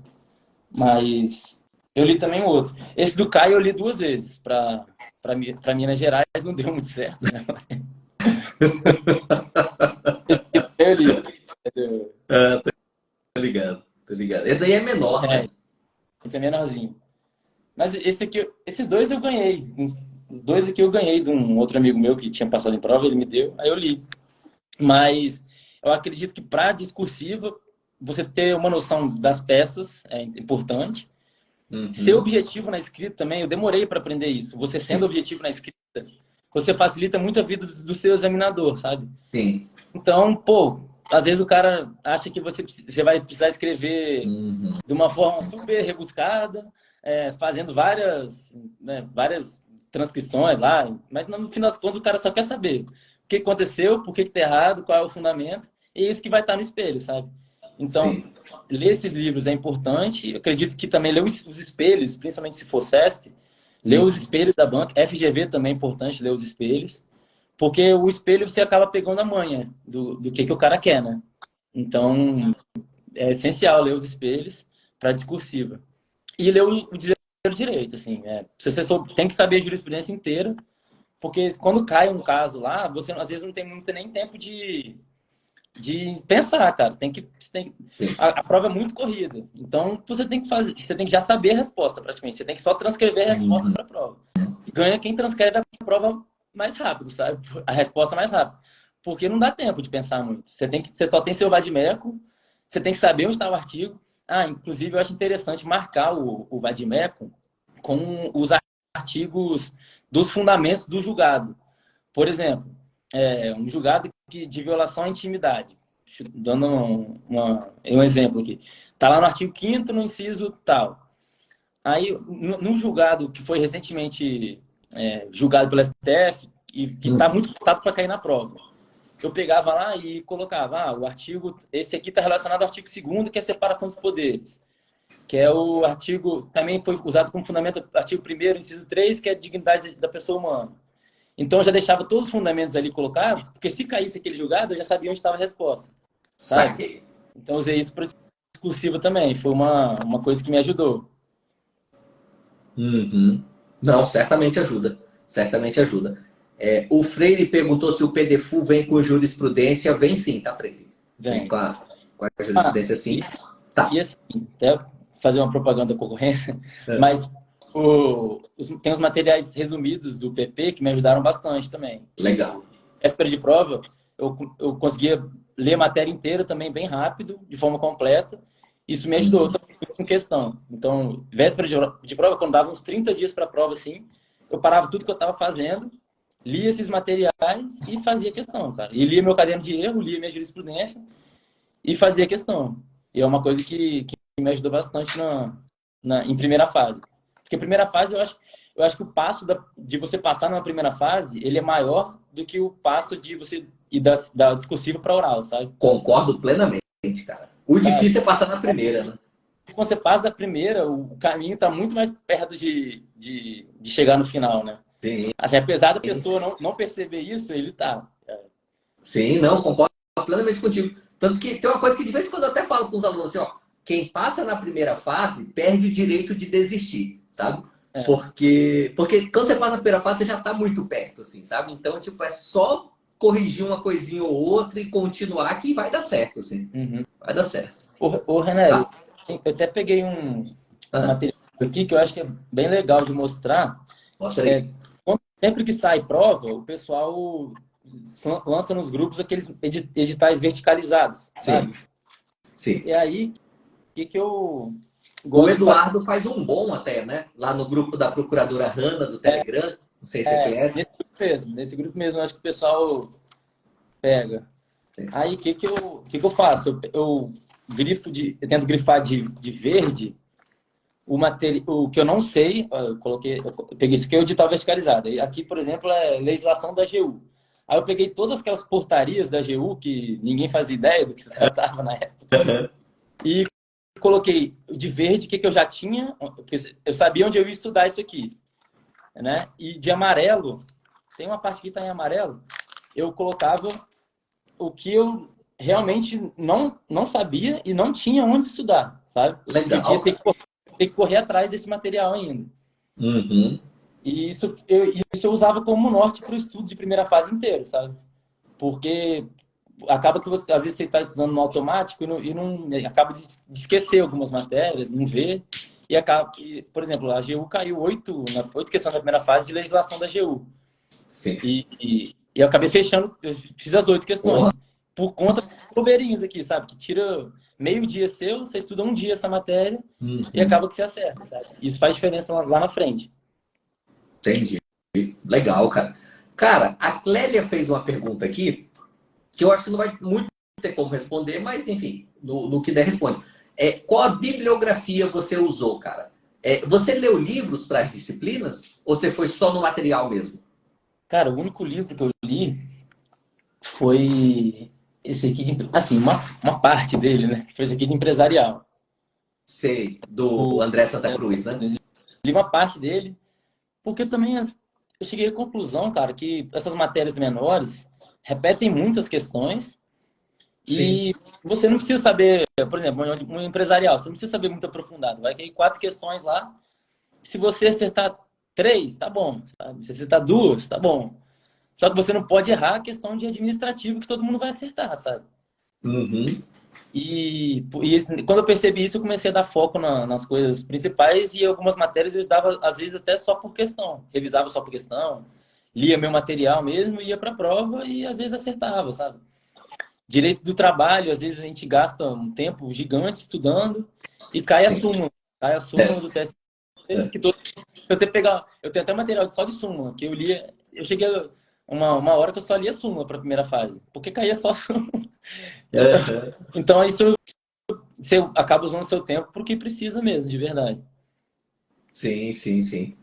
Mas eu li também outro. Esse do Caio eu li duas vezes. Para Minas Gerais não deu muito certo, né? Esse eu li. Ah, tô ligado, tô ligado. Esse aí é menor, É, né? esse é menorzinho. Mas esse aqui, esses dois eu ganhei. Os dois aqui eu ganhei de um outro amigo meu que tinha passado em prova, ele me deu, aí eu li. Mas eu acredito que para discursiva, você ter uma noção das peças é importante. Ser Uhum. objetivo na escrita também, eu demorei para aprender isso. Você sendo Sim, objetivo na escrita, você facilita muito a vida do seu examinador, sabe? sim. Então, pô, às vezes o cara acha que você vai precisar escrever Uhum. de uma forma super rebuscada, fazendo várias transcrições lá, mas no fim das contas o cara só quer saber o que aconteceu, por que tá errado, qual é o fundamento, e é isso que vai estar no espelho, sabe? Então, Sim. ler esses livros é importante. Eu acredito que também ler os espelhos, principalmente se for CESP, ler os Uhum. espelhos da banca. FGV também é importante ler os espelhos, porque o espelho você acaba pegando a manha do que o cara quer, né? Então, é essencial ler os espelhos para discursiva. E ler o direito, assim. Tem que saber a jurisprudência inteira Porque quando cai um caso lá, você às vezes não tem muito nem tempo de pensar, cara. A prova é muito corrida. Então, você tem que fazer, você tem que já saber a resposta, praticamente. Você tem que só transcrever a resposta para a prova. E ganha quem transcreve a prova mais rápido, sabe? A resposta mais rápido. Porque não dá tempo de pensar muito. Você só tem seu vade-mecum, você tem que saber onde está o artigo. Ah, inclusive, eu acho interessante marcar o vade-mecum com os artigos dos fundamentos do julgado. Por exemplo, um julgado de violação à intimidade. Dando um exemplo aqui. Está lá no artigo 5º, no inciso tal. Aí, no julgado que foi recentemente julgado pelo STF, e que está muito cotado para cair na prova, eu pegava lá e colocava, o artigo, esse aqui está relacionado ao artigo 2º, que é a separação dos poderes, que é o artigo, também foi usado como fundamento, artigo 1º, inciso 3, que é a dignidade da pessoa humana. Então, eu já deixava todos os fundamentos ali colocados, porque se caísse aquele julgado, eu já sabia onde estava a resposta. Sabe? Saquei. Então, usei isso para discursiva também. Foi uma coisa que me ajudou. Uhum. Não, certamente ajuda. Certamente ajuda. O Freire perguntou se o PDFU vem com jurisprudência. Vem sim, tá, Freire? Vem Vem. com a jurisprudência sim. Tá. E assim, até fazer uma propaganda concorrente, mas tem os materiais resumidos do PP que me ajudaram bastante também. Legal. Véspera de prova, eu conseguia ler a matéria inteira também bem rápido, de forma completa. Isso me ajudou também com questão. Então, véspera de prova, quando dava uns 30 dias para a prova, assim, eu parava tudo que eu estava fazendo, lia esses materiais e fazia questão, cara. E lia meu caderno de erro, lia minha jurisprudência e fazia questão. E é uma coisa que me ajudou bastante em primeira fase. Porque primeira fase, eu acho que o passo de você passar numa primeira fase, ele é maior do que o passo de você ir da discursiva para oral, sabe? Concordo plenamente, cara. O difícil é passar na primeira, né? Quando você passa a primeira, o caminho está muito mais perto de chegar no final, né? Sim. Assim, apesar da pessoa não perceber isso, ele tá. Sim, não, concordo plenamente contigo. Tanto que tem uma coisa que de vez em quando eu até falo com os alunos assim, ó, quem passa na primeira fase perde o direito de desistir, sabe? Porque quando você passa na primeira fase, você já está muito perto, assim, sabe? Então, tipo, é só corrigir uma coisinha ou outra e continuar que vai dar certo, assim. Uhum. Vai dar certo. Ô René, Tá? eu até peguei um material aqui que eu acho que é bem legal de mostrar. Mostra aí. Sempre que sai prova, o pessoal lança nos grupos aqueles editais verticalizados, sabe? Sim. E aí, o que eu O Eduardo faz um bom até, né? Lá no grupo da Procuradora Hanna do Telegram. Não sei se você conhece. Nesse grupo mesmo, acho que o pessoal pega. Sim. Aí, o que eu faço? Eu tento grifar de verde o que eu não sei, eu peguei isso aqui, é o edital verticalizado. Aqui, por exemplo, é legislação da AGU. Aí eu peguei todas aquelas portarias da AGU que ninguém fazia ideia do que se tratava na época. E coloquei de verde o que eu já tinha, porque eu sabia onde eu ia estudar isso aqui, né? E de amarelo, tem uma parte que está em amarelo, eu colocava o que eu realmente não sabia e não tinha onde estudar, sabe? Legal. Podia ter que correr atrás desse material ainda. Uhum. E isso eu usava como norte para o estudo de primeira fase inteiro, sabe? Porque acaba que às vezes você está estudando no automático e não acaba de esquecer algumas matérias, não vê. Por exemplo, a AGU caiu 8 questões da primeira fase de legislação da AGU. Sim. E eu acabei fechando, eu fiz as 8 questões. Porra. Por conta dos bobeirinhos aqui, sabe? Que tira meio dia seu, você estuda um dia essa matéria e acaba que você acerta, sabe? Isso faz diferença lá na frente. Entendi. Legal, cara. Cara, a Clélia fez uma pergunta aqui que eu acho que não vai muito ter como responder, mas enfim, no que der responde. Qual a bibliografia você usou, cara? Você leu livros para as disciplinas ou você foi só no material mesmo? Cara, o único livro que eu li foi esse aqui, assim, uma parte dele, né? Foi esse aqui de empresarial. Sei, do André Santa Cruz, né? Li uma parte dele, porque também eu cheguei à conclusão, cara, que essas matérias menores repetem muitas questões. Sim. E você não precisa saber, por exemplo, um empresarial, você não precisa saber muito aprofundado. Vai cair 4 questões lá. Se você acertar 3, tá bom. Sabe? Se você tá 2, tá bom. Só que você não pode errar a questão de administrativo que todo mundo vai acertar, sabe? Uhum. Quando eu percebi isso, eu comecei a dar foco nas coisas principais e algumas matérias eu estudava, às vezes, até só por questão. Revisava só por questão, lia meu material mesmo, ia para a prova e às vezes acertava, sabe? Direito do trabalho, às vezes a gente gasta um tempo gigante estudando e cai a Sim. súmula. Cai a súmula do É. TSE, que todo... Se você pegar... Eu tenho até material só de súmula, que eu lia... Eu cheguei a uma hora que eu só lia súmula para a primeira fase, porque caía só súmula. Uhum. Então, isso você acaba usando seu tempo para o que precisa mesmo, de verdade. Sim, sim, sim.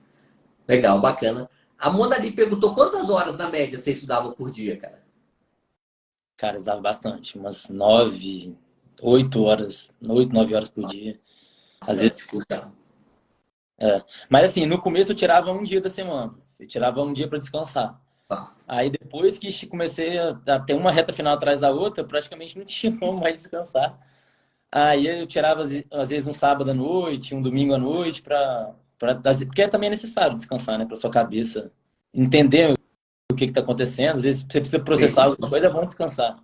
Legal, bacana. A Mona ali perguntou quantas horas na média você estudava por dia, cara? Cara, eu usava bastante, umas 9, 8 horas, 8, 9 horas por dia. Às vezes, Bastante, puta. mas assim, no começo eu tirava um dia da semana. Eu tirava um dia para descansar. Tá. Aí depois que comecei a ter uma reta final atrás da outra, praticamente não tinha como mais descansar. Aí eu tirava às vezes um sábado à noite, um domingo à noite porque também é necessário descansar, né, para sua cabeça entender o que está acontecendo. Às vezes você precisa processar Sim, alguma coisa, é bom descansar.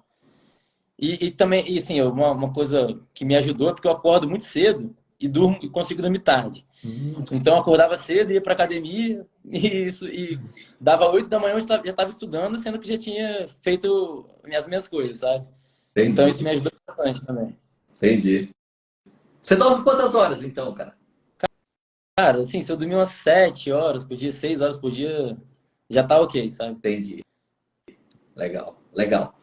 E também, e assim, uma coisa que me ajudou é porque eu acordo muito cedo e durmo e consigo dormir tarde. Então eu acordava cedo, ia para academia e dava 8 da manhã eu já estava estudando, sendo que já tinha feito as minhas coisas, sabe? Então entendi, isso me ajudou bastante também. entendi. Você dorme quantas horas, então, cara? Cara, assim, se eu dormir umas 7 horas por dia, 6 horas por dia, já tá ok, sabe? Entendi. Legal, legal.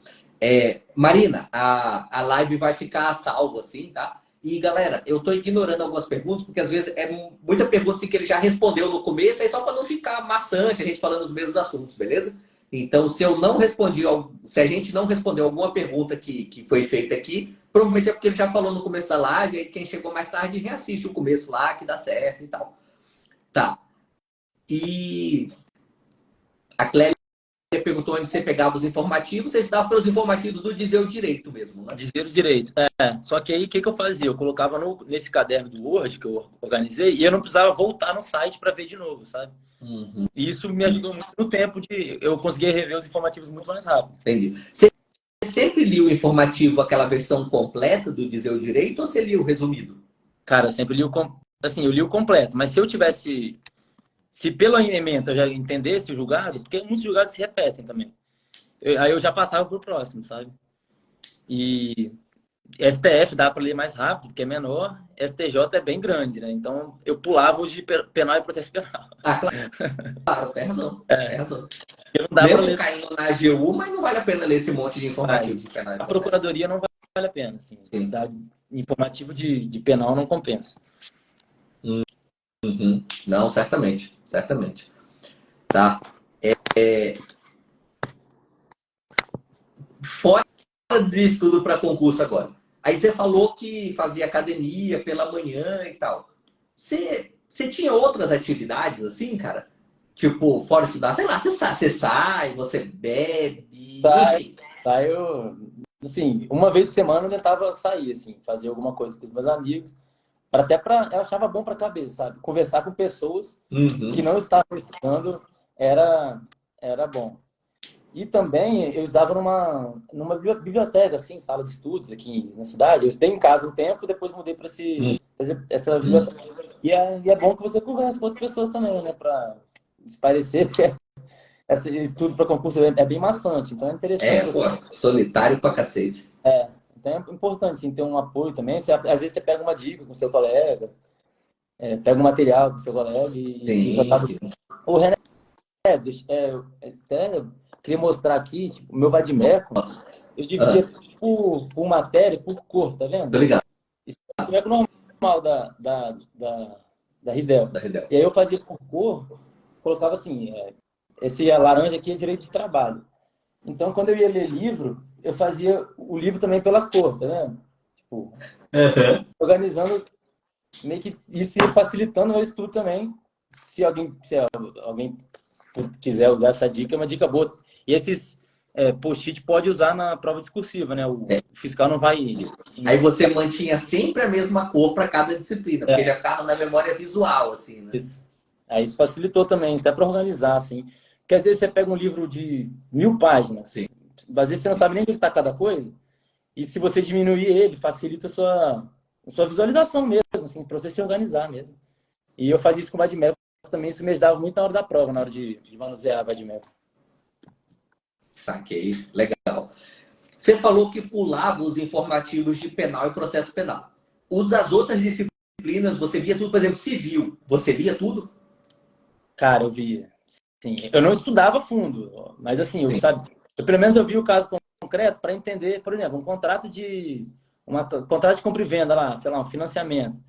Marina, a live vai ficar salva, assim, tá? E, galera, eu tô ignorando algumas perguntas, porque às vezes é muita pergunta assim, que ele já respondeu no começo, aí só para não ficar maçante a gente falando os mesmos assuntos, beleza? Então, se eu não respondi, se a gente não respondeu alguma pergunta que foi feita aqui, provavelmente é porque ele já falou no começo da live, aí quem chegou mais tarde reassiste o começo lá, que dá certo e tal. Tá. E a Clélia perguntou onde você pegava os informativos, você estava pelos informativos do Dizer o Direito mesmo, né? Dizer o direito. Só que aí o que, que eu fazia? Eu colocava nesse caderno do Word que eu organizei e eu não precisava voltar no site para ver de novo, sabe? Uhum. E isso me ajudou muito no tempo de eu conseguir rever os informativos muito mais rápido. Entendi. Você sempre lia o informativo, aquela versão completa do Dizer o Direito, ou você lia o resumido? Cara, eu sempre li assim, eu li o completo, mas se eu tivesse, se pela ementa eu já entendesse o julgado, porque muitos julgados se repetem também. Aí eu já passava pro próximo, sabe? E STF dá para ler mais rápido, porque é menor. STJ é bem grande, né? Então eu pulava o de penal e processo penal. Ah, claro, tem razão. Tem razão. Porque não dá para Mesmo ler caindo na AGU, mas não vale a pena ler esse monte de mais. informativo de penal e A processo. procuradoria não vale a pena, assim. Sim. Informativo de penal não compensa. Uhum. Não, certamente. Certamente. Tá. Fora de estudo para concurso agora. Aí você falou que fazia academia pela manhã e tal. Você tinha outras atividades assim, cara? Tipo, fora estudar, sei lá, você sai, você bebe, Tá, enfim. tá, assim, uma vez por semana eu tentava sair, assim, fazer alguma coisa com os meus amigos, eu achava bom para a cabeça, sabe? Conversar com pessoas que Uhum. não estavam estudando era, era bom. E também eu estudava numa biblioteca, assim, sala de estudos aqui na cidade. Eu estudei em casa um tempo, depois mudei para essa Uhum. biblioteca. E é bom que você conversa com outras pessoas também, né? Para esparecer, porque esse estudo para concurso é bem maçante. Então é interessante você. Pô, solitário pra cacete. Então é importante, assim, ter um apoio também. Às vezes você pega uma dica com seu colega, pega um material com seu colega e já Sim, tá. sim. O René, até queria mostrar aqui, tipo, o meu vadimeco. Eu Ah, dividia por matéria, por cor, tá tô vendo? ligado. Esse é o boneco normal da Ridel. Da Redel. E aí eu fazia por cor, colocava assim, esse laranja aqui é direito de trabalho. Então, quando eu ia ler livro, eu fazia o livro também pela cor, tá vendo? Tipo, organizando, meio que isso ia facilitando o meu estudo também. Se alguém quiser usar essa dica, é uma dica boa. E esses post-it pode usar na prova discursiva, né? O fiscal não vai. Aí você mantinha sempre a mesma cor para cada disciplina, porque É, já ficava na memória visual, assim, né? isso. Aí isso facilitou também, até para organizar, assim. Porque às vezes você pega um livro de 1000 páginas, Sim. às vezes você não sabe nem onde está cada coisa, e se você diminuir ele, facilita a sua visualização mesmo, assim, para você se organizar mesmo. E eu fazia isso com o Vadmecum também, isso me ajudava muito na hora da prova, na hora de manusear o Vadmecum. Saquei. Legal. Você falou que pulava os informativos de penal e processo penal. As outras disciplinas, você via tudo, por exemplo, civil. Você via tudo? Cara, eu via. Sim. Eu não estudava fundo, mas assim, Sim. pelo menos eu vi o caso concreto para entender, por exemplo, um contrato de compra e venda lá, sei lá, um financiamento.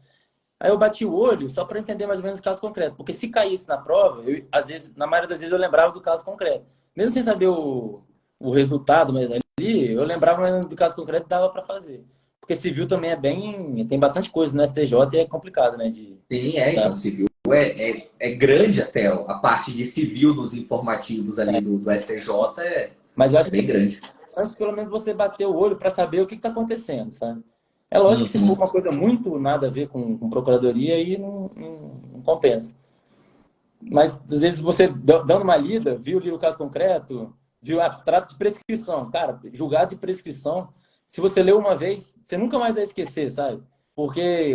Aí eu bati o olho só para entender mais ou menos o caso concreto, porque se caísse na prova, às vezes, na maioria das vezes eu lembrava do caso concreto. Mesmo sem saber o resultado, mas ali eu lembrava mais ou menos do caso concreto e dava para fazer. Porque civil também tem bastante coisa no STJ e é complicado, né, Sim, então, civil é grande até. A parte de civil nos informativos ali do STJ mas eu é acho que bem grande. mas pelo menos você bater o olho para saber o que está acontecendo, sabe? É lógico que se for Uhum. uma coisa muito nada a ver com procuradoria, aí não compensa. Mas às vezes você, dando uma lida, viu ali o caso concreto, viu a trato de prescrição. Cara, julgado de prescrição, se você leu uma vez, você nunca mais vai esquecer, sabe? Porque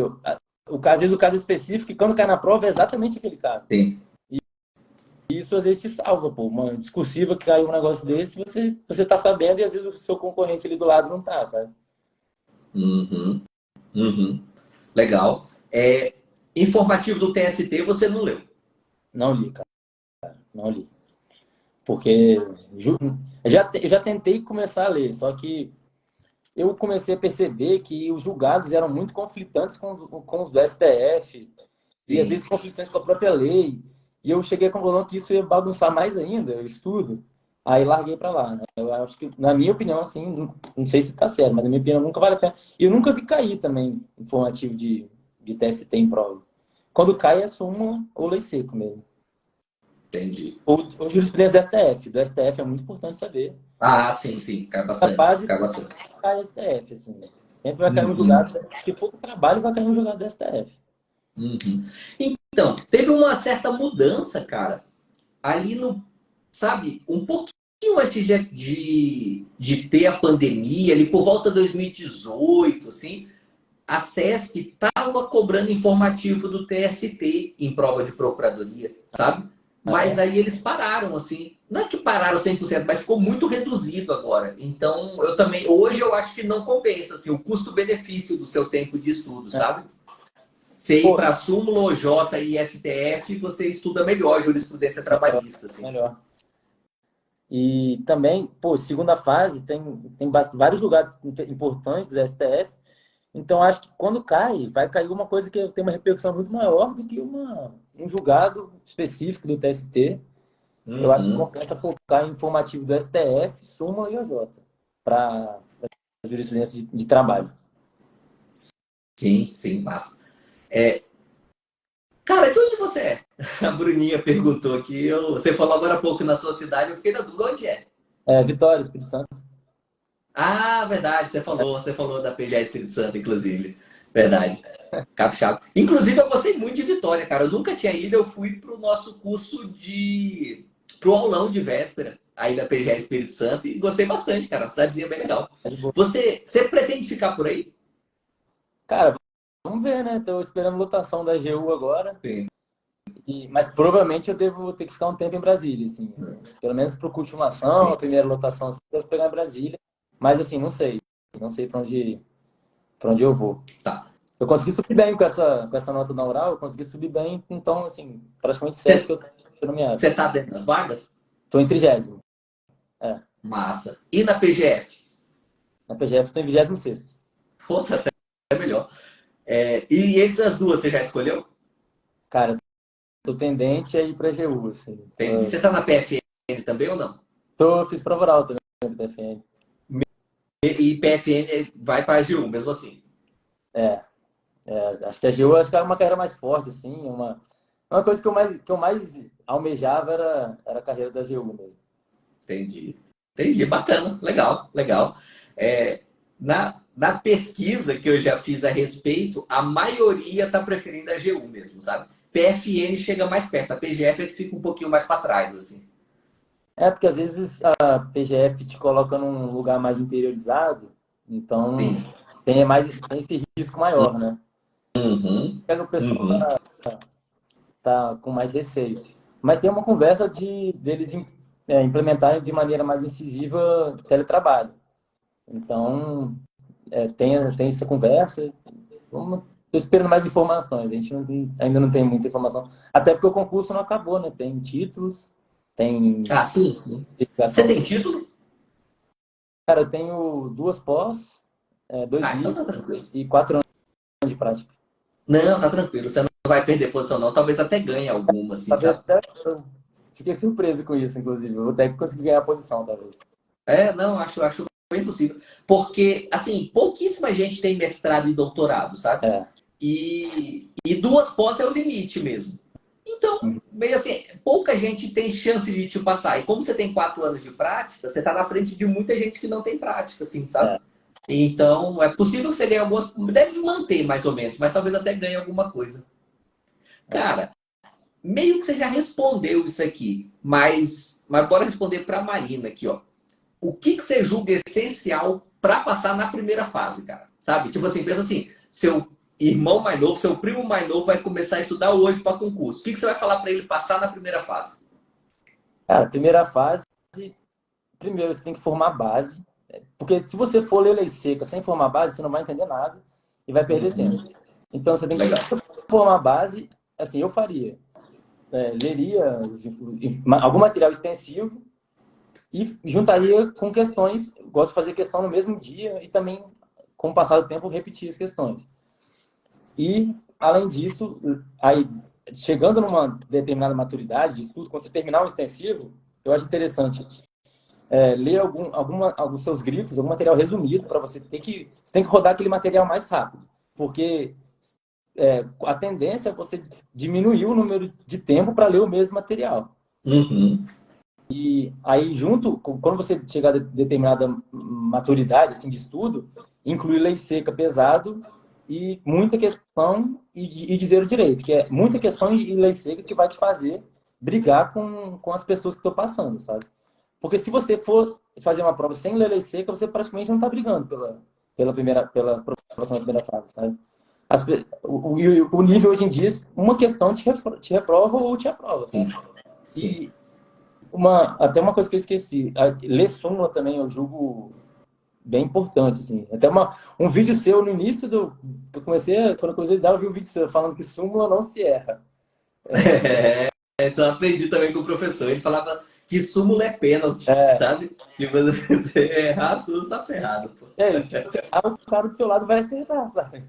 às vezes o caso é específico e quando cai na prova é exatamente aquele caso. Sim. E isso às vezes te salva, pô. Uma discursiva que caiu um negócio desse, você tá sabendo e às vezes o seu concorrente ali do lado não tá, sabe? Uhum. Uhum. Legal. Informativo do TST você não leu? Não li, cara. Não li. Porque eu já tentei começar a ler, só que eu comecei a perceber que os julgados eram muito conflitantes com os do STF e às Sim. vezes conflitantes com a própria lei. E eu cheguei à conclusão que isso ia bagunçar mais ainda o estudo. Aí larguei para lá, né? Eu acho que, na minha opinião, assim, não sei se está certo, mas na minha opinião nunca vale a pena. E eu nunca vi cair também informativo de TST em prova. Quando cai é súmula ou lei seco mesmo. Entendi. Ou jurisprudência do STF. Do STF é muito importante saber. Ah, sim, sim. Cai bastante. Capaz de Cai bastante. cair STF, assim. Sempre vai cair um Uhum. julgado. Se for trabalho, vai cair um julgado do STF. Uhum. Então, teve uma certa mudança, cara, ali no, sabe, um pouquinho antes de ter a pandemia, ali por volta de 2018, assim, a CESP estava cobrando informativo do TST em prova de procuradoria, sabe? Ah, Mas é? aí eles pararam, assim. Não é que pararam 100%, mas ficou muito reduzido agora. Então, eu também, hoje eu acho que não compensa, assim, o custo-benefício do seu tempo de estudo, É. sabe? Você ir Pô, para súmula, OJ e STF, você estuda melhor jurisprudência melhor, trabalhista, assim. melhor. E também, pô, segunda fase tem vários lugares importantes do STF. Então, acho que quando cai, vai cair uma coisa que tem uma repercussão muito maior do que um julgado específico do TST. Eu acho que Uhum. compensa focar em informativo do STF, súmula e OJ, para jurisprudência de trabalho. Sim, sim, massa. Cara, de onde você é? A Bruninha perguntou aqui. Você falou agora há pouco na sua cidade, eu fiquei na dúvida onde é. Vitória, Espírito Santo. Ah, verdade, você falou da PGA Espírito Santo, inclusive. Verdade. Capixaba. Inclusive, eu gostei muito de Vitória, cara. Eu nunca tinha ido, eu fui pro nosso curso pro aulão de véspera, aí da PGA Espírito Santo, e gostei bastante, cara. Uma cidadezinha bem legal. É de boa. Você pretende ficar por aí? Cara, vamos ver, né? Estou esperando lotação da AGU agora. Sim. Mas provavelmente eu devo ter que ficar um tempo em Brasília, assim. Pelo menos para o cultivação, a primeira lotação, assim, eu devo pegar em Brasília. Mas, assim, não sei. Não sei para onde eu vou. Tá. Eu consegui subir bem com essa nota na oral, eu consegui subir bem, então, assim, praticamente certo que eu tô nomeado. Você tá dentro das vagas? Estou em 30º. Massa. E na PGF? Na PGF estou em 26º. Outra até melhor. E entre as duas, você já escolheu? Cara, tô tendente a ir para a AGU, assim. Entendi. Você tá na PFN também ou não? Fiz prova oral também no PFN. E PFN vai para a AGU, mesmo assim. É, acho que a AGU acho que é uma carreira mais forte, assim. Uma coisa que eu mais almejava era a carreira da AGU mesmo. Entendi. Entendi. Bacana. Legal, legal. Na pesquisa que eu já fiz a respeito, a maioria está preferindo a AGU mesmo, sabe? PFN chega mais perto. A PGF é que fica um pouquinho mais para trás, assim. É, porque às vezes a PGF te coloca num lugar mais interiorizado, então Sim. tem esse risco maior, né? Uhum. Pega o pessoal Uhum. tá com mais receio. Mas tem uma conversa deles implementarem de maneira mais incisiva teletrabalho. Então, tem essa conversa. Tô esperando mais informações. A gente ainda não tem muita informação. Até porque o concurso não acabou, né? Tem títulos, tem Ah, sim, sim. Você verificação. tem título? Cara, eu tenho duas pós, dois Ah, então livros tá tranquilo. e 4 anos de prática. Não, tá tranquilo. Você não vai perder posição, não. Talvez até ganhe alguma, assim, Talvez sabe? até eu fiquei surpreso com isso, inclusive. Eu vou até conseguir ganhar a posição, talvez. É, não, acho bem possível. Porque, assim, pouquíssima gente tem mestrado e doutorado, sabe? É. E duas pós é o limite mesmo. Então, Uhum. meio assim, pouca gente tem chance de te passar. E como você tem 4 anos de prática, você tá na frente de muita gente que não tem prática, assim, sabe? É. Então, é possível que você ganhe algumas. Deve manter mais ou menos, mas talvez até ganhe alguma coisa. Cara, meio que você já respondeu isso aqui, mas bora responder para a Marina aqui, ó. O que, que você julga essencial para passar na primeira fase, cara? Sabe? Tipo assim, pensa assim, seu irmão mais novo, seu primo mais novo vai começar a estudar hoje para concurso. O que, que você vai falar para ele passar na primeira fase? Cara, primeira fase, primeiro você tem que formar base. Porque se você for ler lei seca sem formar base, você não vai entender nada e vai perder tempo. Uhum. Então você tem que Legal. formar base, assim, eu faria. Leria algum material extensivo e juntaria com questões. Gosto de fazer questão no mesmo dia e também, com o passar do tempo, repetir as questões. E, além disso, aí, chegando numa determinada maturidade de estudo, quando você terminar o extensivo, eu acho interessante ler alguns seus grifos, algum material resumido para você você tem que rodar aquele material mais rápido, porque a tendência é você diminuir o número de tempo para ler o mesmo material. Uhum. E aí, quando você chegar a determinada maturidade assim, de estudo, incluir lei seca pesado e muita questão e dizer o direito, que é muita questão e lei seca que vai te fazer brigar com as pessoas que estão passando, sabe? Porque se você for fazer uma prova sem ler lei seca, você praticamente não está brigando pela aprovação da primeira fase, sabe? O nível hoje em dia, uma questão te reprova ou te aprova, Sim, sabe? sim. E até uma coisa que eu esqueci, ler súmula também eu julgo bem importante, assim. Até um vídeo seu no início quando eu comecei a estudar, eu vi um vídeo seu falando que súmula não se erra. Isso eu aprendi também com o professor. Ele falava que súmula é pênalti, É, sabe? Que você errar, a sua está ferrado, pô. se você errar, o cara do seu lado vai acertar, sabe?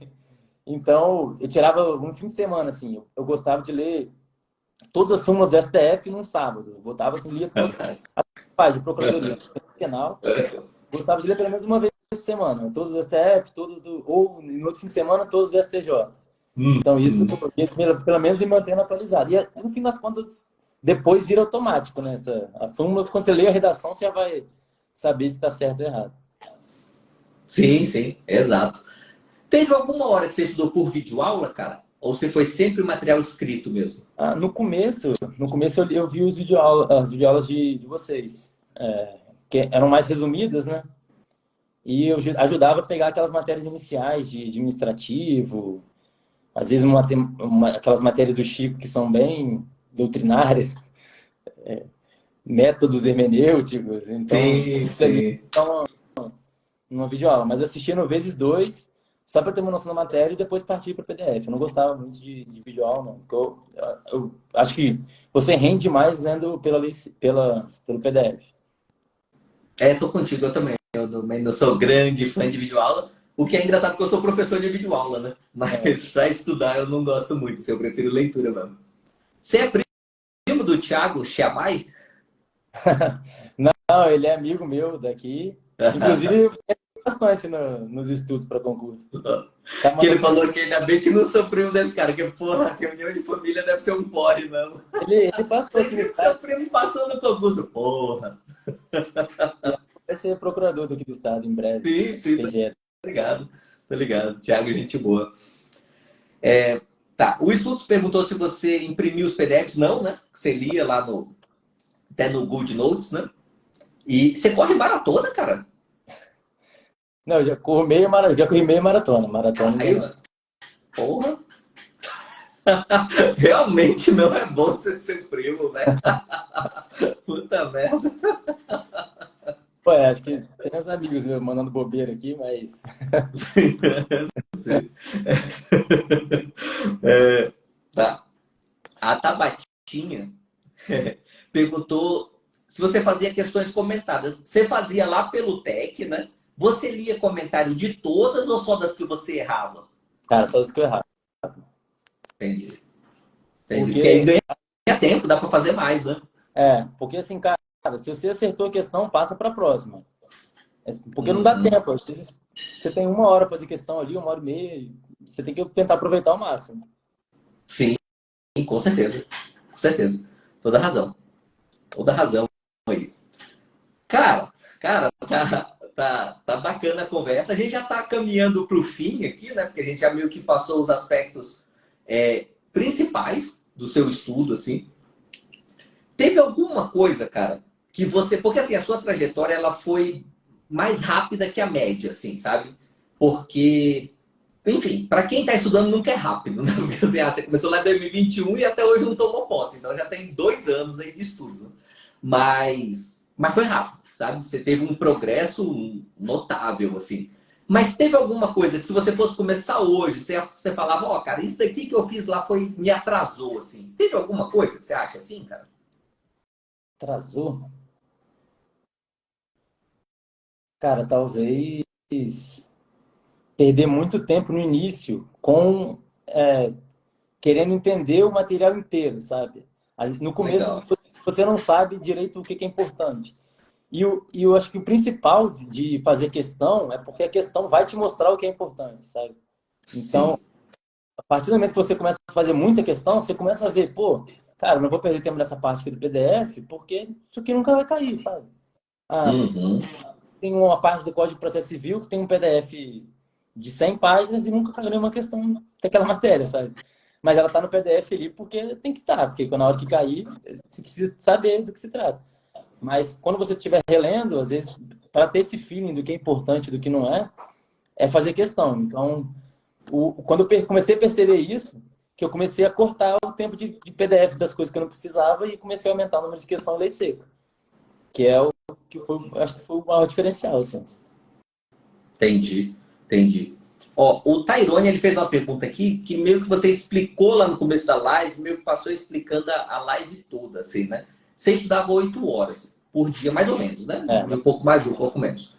Então, eu tirava um fim de semana, assim, eu gostava de ler todas as súmulas do STF num sábado. Eu botava assim, lia todas as de procuradoria, penal. Gostava de ler pelo menos uma vez por semana. Todos do STF, ou no outro fim de semana, todos do STJ. Então, isso, pelo menos, me mantendo atualizado. E, no fim das contas, depois vira automático, né? As súmulas, quando você lê a redação, você já vai saber se está certo ou errado. Sim, sim, exato. Teve alguma hora que você estudou por videoaula, cara? Ou você foi sempre material escrito mesmo? No começo eu vi as videoaulas de vocês, que eram mais resumidas, né? E eu ajudava a pegar aquelas matérias iniciais de administrativo, às vezes aquelas matérias do Chico que são bem doutrinárias, métodos hermenêuticos. Então, Sim, isso ali sim. numa videoaula. Mas eu assistia no vezes dois, só para ter uma noção da matéria e depois partir para o PDF. Eu não gostava muito de videoaula, não. Porque eu acho que você rende mais lendo pelo PDF. É, tô contigo, eu também. Eu também não sou grande fã de videoaula. O que é engraçado porque eu sou professor de videoaula, né? É. Mas para estudar eu não gosto muito, eu prefiro leitura mesmo. Você é primo do Thiago Chiamai? Não, ele é amigo meu daqui. Inclusive, eu bastante nos estudos para concurso. Tá Que ele mandando falou que ainda bem que não sou primo desse cara, que porra, reunião de família deve ser um porre mesmo. ele passou Você aqui no viu que estado, seu primo passou no concurso? Porra. vai ser procurador daqui do estado em breve. Sim, sim, tá PGE. ligado. Tá ligado. Thiago, gente boa. Tá. O Estudos perguntou se você imprimiu os PDFs. Não, né? Você lia lá até no Good Notes, né? E você corre maratona, cara? Não, eu já corro meia maratona, já corri meia maratona. Maratona ainda Aí, não. porra. Realmente não é bom você ser primo, né? Puta merda. Pô, acho que tem uns amigos meus mandando bobeira aqui, mas. É, tá. A Tabatinha perguntou se você fazia questões comentadas. Você fazia lá pelo Tech, né? Você lia comentário de todas ou só das que você errava? Cara, só isso que eu errado. Entendi. Entendi. Porque aí Porque, ganha tempo, dá para fazer mais, né? porque assim, cara, se você acertou a questão, passa para a próxima. Porque não dá Uhum. tempo. Às vezes você tem 1 hora para fazer questão ali, 1 hora e meia. Você tem que tentar aproveitar ao máximo. Sim, com certeza. Com certeza. Toda razão. Toda razão aí. Cara, tá bacana a conversa. A gente já tá caminhando para o fim aqui, né? Porque a gente já meio que passou os aspectos principais do seu estudo, assim. Teve alguma coisa, cara, que você... Porque, assim, a sua trajetória, ela foi mais rápida que a média, assim, sabe? Porque, enfim, para quem está estudando nunca é rápido, né? Porque, assim, você começou lá em 2021 e até hoje não tomou posse. Então, já tem 2 anos aí de estudos, né? Mas foi rápido, sabe? Você teve um progresso notável, assim. Mas teve alguma coisa que se você fosse começar hoje, você falava, ó, cara, isso aqui que eu fiz lá me atrasou, assim. Teve alguma coisa que você acha assim, cara? Atrasou? Cara, talvez perder muito tempo no início com querendo entender o material inteiro, sabe? No começo Legal. você não sabe direito o que é importante. E eu acho que o principal de fazer questão é porque a questão vai te mostrar o que é importante, sabe? Então, Sim. a partir do momento que você começa a fazer muita questão, você começa a ver, pô, cara, eu não vou perder tempo nessa parte aqui do PDF, porque isso aqui nunca vai cair, sabe? Ah, Uhum. tem uma parte do Código de Processo Civil que tem um PDF de 100 páginas e nunca caiu nenhuma questão daquela matéria, sabe? Mas ela está no PDF ali porque tem que estar, porque na hora que cair, você precisa saber do que se trata. Mas quando você estiver relendo, às vezes, para ter esse feeling do que é importante e do que não é fazer questão. Então, quando eu comecei a perceber isso, que eu comecei a cortar o tempo de PDF das coisas que eu não precisava e comecei a aumentar o número de questão em lei seca, que é o que foi, acho que foi o maior diferencial, assim. Entendi, entendi. Ó, o Tairone, ele fez uma pergunta aqui que meio que você explicou lá no começo da live, meio que passou explicando a live toda, assim, né? Você estudava 8 horas por dia, mais ou menos, né? É, Um pouco mais, um pouco menos.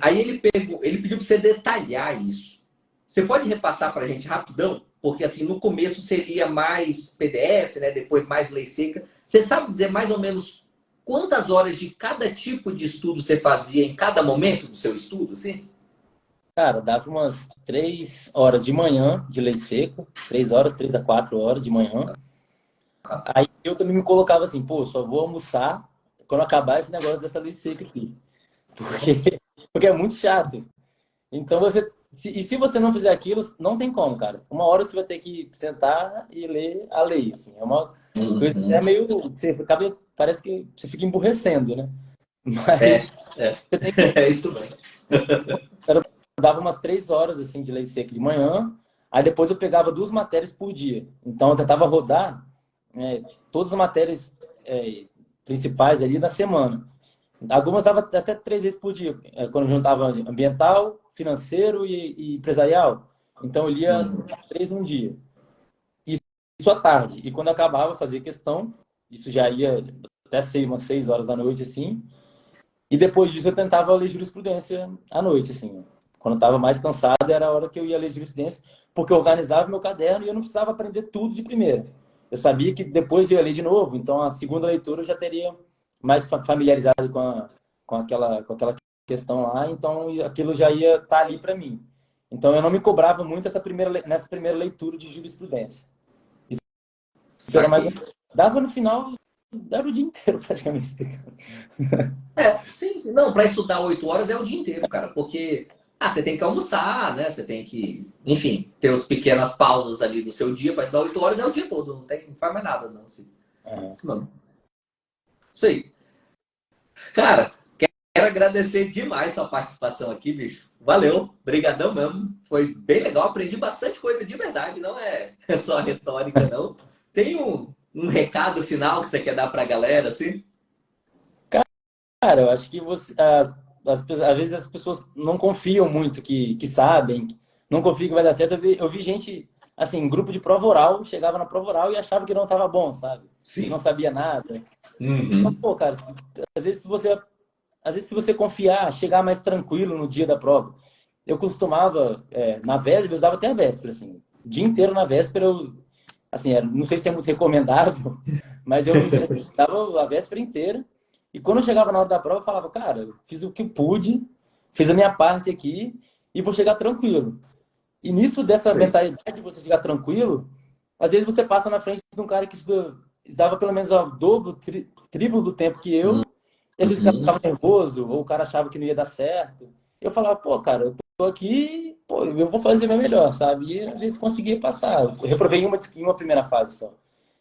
Aí ele pediu para você detalhar isso. Você pode repassar para a gente rapidão? Porque assim, no começo seria mais PDF, né? Depois mais lei seca. Você sabe dizer mais ou menos quantas horas de cada tipo de estudo você fazia em cada momento do seu estudo, assim? cara, dava umas 3 horas de manhã de lei seca, 3 horas, 3 a 4 horas de manhã. Aí eu também me colocava assim, pô, só vou almoçar quando acabar esse negócio dessa lei seca aqui. Porque, porque é muito chato. Então e se você não fizer aquilo, não tem como, cara. 1 hora você vai ter que sentar e ler a lei, assim. É uma coisa Uhum. até meio, você acaba, parece que você fica emburrecendo, né? É, Mas é, você tem que, é isso mesmo. eu dava umas 3 horas assim de lei seca de manhã, aí depois eu pegava 2 matérias por dia. Então eu tentava rodar todas as matérias principais ali na semana. Algumas dava até 3 vezes por dia, quando eu juntava ambiental, financeiro e empresarial. Então eu lia as Uhum. 3 num dia. Isso à tarde. E quando acabava, eu fazia questão. Isso já ia até ser umas 6 horas da noite, assim. E depois disso eu tentava ler jurisprudência à noite, assim. Quando eu estava mais cansado, era a hora que eu ia ler jurisprudência, porque eu organizava meu caderno e eu não precisava aprender tudo de primeira. Eu sabia que depois eu ia ler de novo, então a segunda leitura eu já teria mais familiarizado com aquela questão lá, então aquilo já ia estar ali para mim. Então eu não me cobrava muito nessa primeira leitura de jurisprudência. Isso era mais. Saquei. Dava no final, dava o dia inteiro praticamente. Sim, sim. Não, para estudar 8 horas é o dia inteiro, cara. Porque Ah, você tem que almoçar, né? Você tem que, enfim, ter as pequenas pausas ali do seu dia, para estudar 8 horas é o dia todo, não faz mais nada, não. É. Isso não. Isso aí. Cara, quero agradecer demais sua participação aqui, bicho. Valeu, brigadão mesmo. Foi bem legal, aprendi bastante coisa de verdade, não é só retórica, não. Tem um recado final que você quer dar pra galera, assim? Cara, eu acho que às vezes as pessoas não confiam muito que sabem, não confiam que vai dar certo. Eu vi gente, assim, grupo de prova oral, chegava na prova oral e achava que não estava bom, sabe? Que não Sim. sabia nada. Então, Uhum. pô, cara, às vezes se você confiar, chegar mais tranquilo no dia da prova. Eu costumava, na véspera, eu usava até a véspera, assim. O dia inteiro na véspera, assim, não sei se é muito recomendável, mas eu dava a véspera inteira. E quando eu chegava na hora da prova, eu falava, cara, eu fiz o que eu pude, fiz a minha parte aqui e vou chegar tranquilo. E nisso, dessa Sei. mentalidade de você chegar tranquilo, às vezes você passa na frente de um cara que estudava pelo menos o dobro, triplo do tempo que eu, e às vezes o cara Uhum. ficava nervoso, ou o cara achava que não ia dar certo. Eu falava, pô, cara, eu tô aqui, pô, eu vou fazer o meu melhor, sabe? E às vezes conseguia passar. Eu reprovei em uma primeira fase só.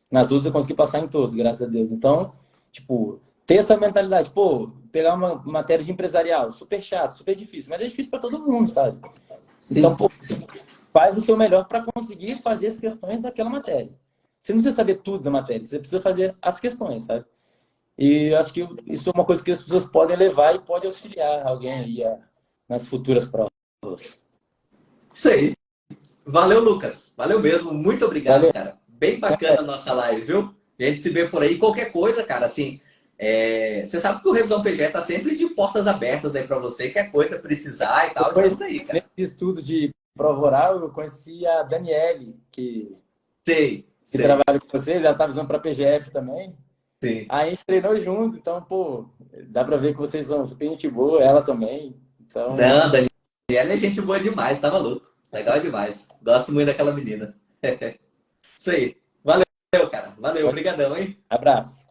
Nas outras eu consegui passar em todas, graças a Deus. Então, tipo, ter essa mentalidade, pô, pegar uma matéria de empresarial, super chato, super difícil, mas é difícil para todo mundo, sabe? Sim, Então, pô, sim. faz o seu melhor para conseguir fazer as questões daquela matéria. Você não precisa saber tudo da matéria, você precisa fazer as questões, sabe? E eu acho que isso é uma coisa que as pessoas podem levar e pode auxiliar alguém aí nas futuras provas. Isso aí. Valeu, Lucas. Valeu mesmo. Muito obrigado, Valeu. cara. Bem bacana a nossa live, viu? A gente se vê por aí. Qualquer coisa, cara, assim. Você sabe que o Revisão PG tá sempre de portas abertas aí para você. Qualquer coisa precisar e Eu tal, conheci, estamos aí, cara. nesses estudos de prova oral, eu conheci a Daniele, Sei, que sei, trabalha com você, ela tá visando para PGF também. sim. Aí a gente treinou junto, então, pô, dá para ver que vocês são super gente boa, ela também. Então, Não, Daniela é gente boa demais, tá maluco? Legal demais. Gosto muito daquela menina. Isso aí. Valeu, cara. Valeu, obrigadão, hein? abraço.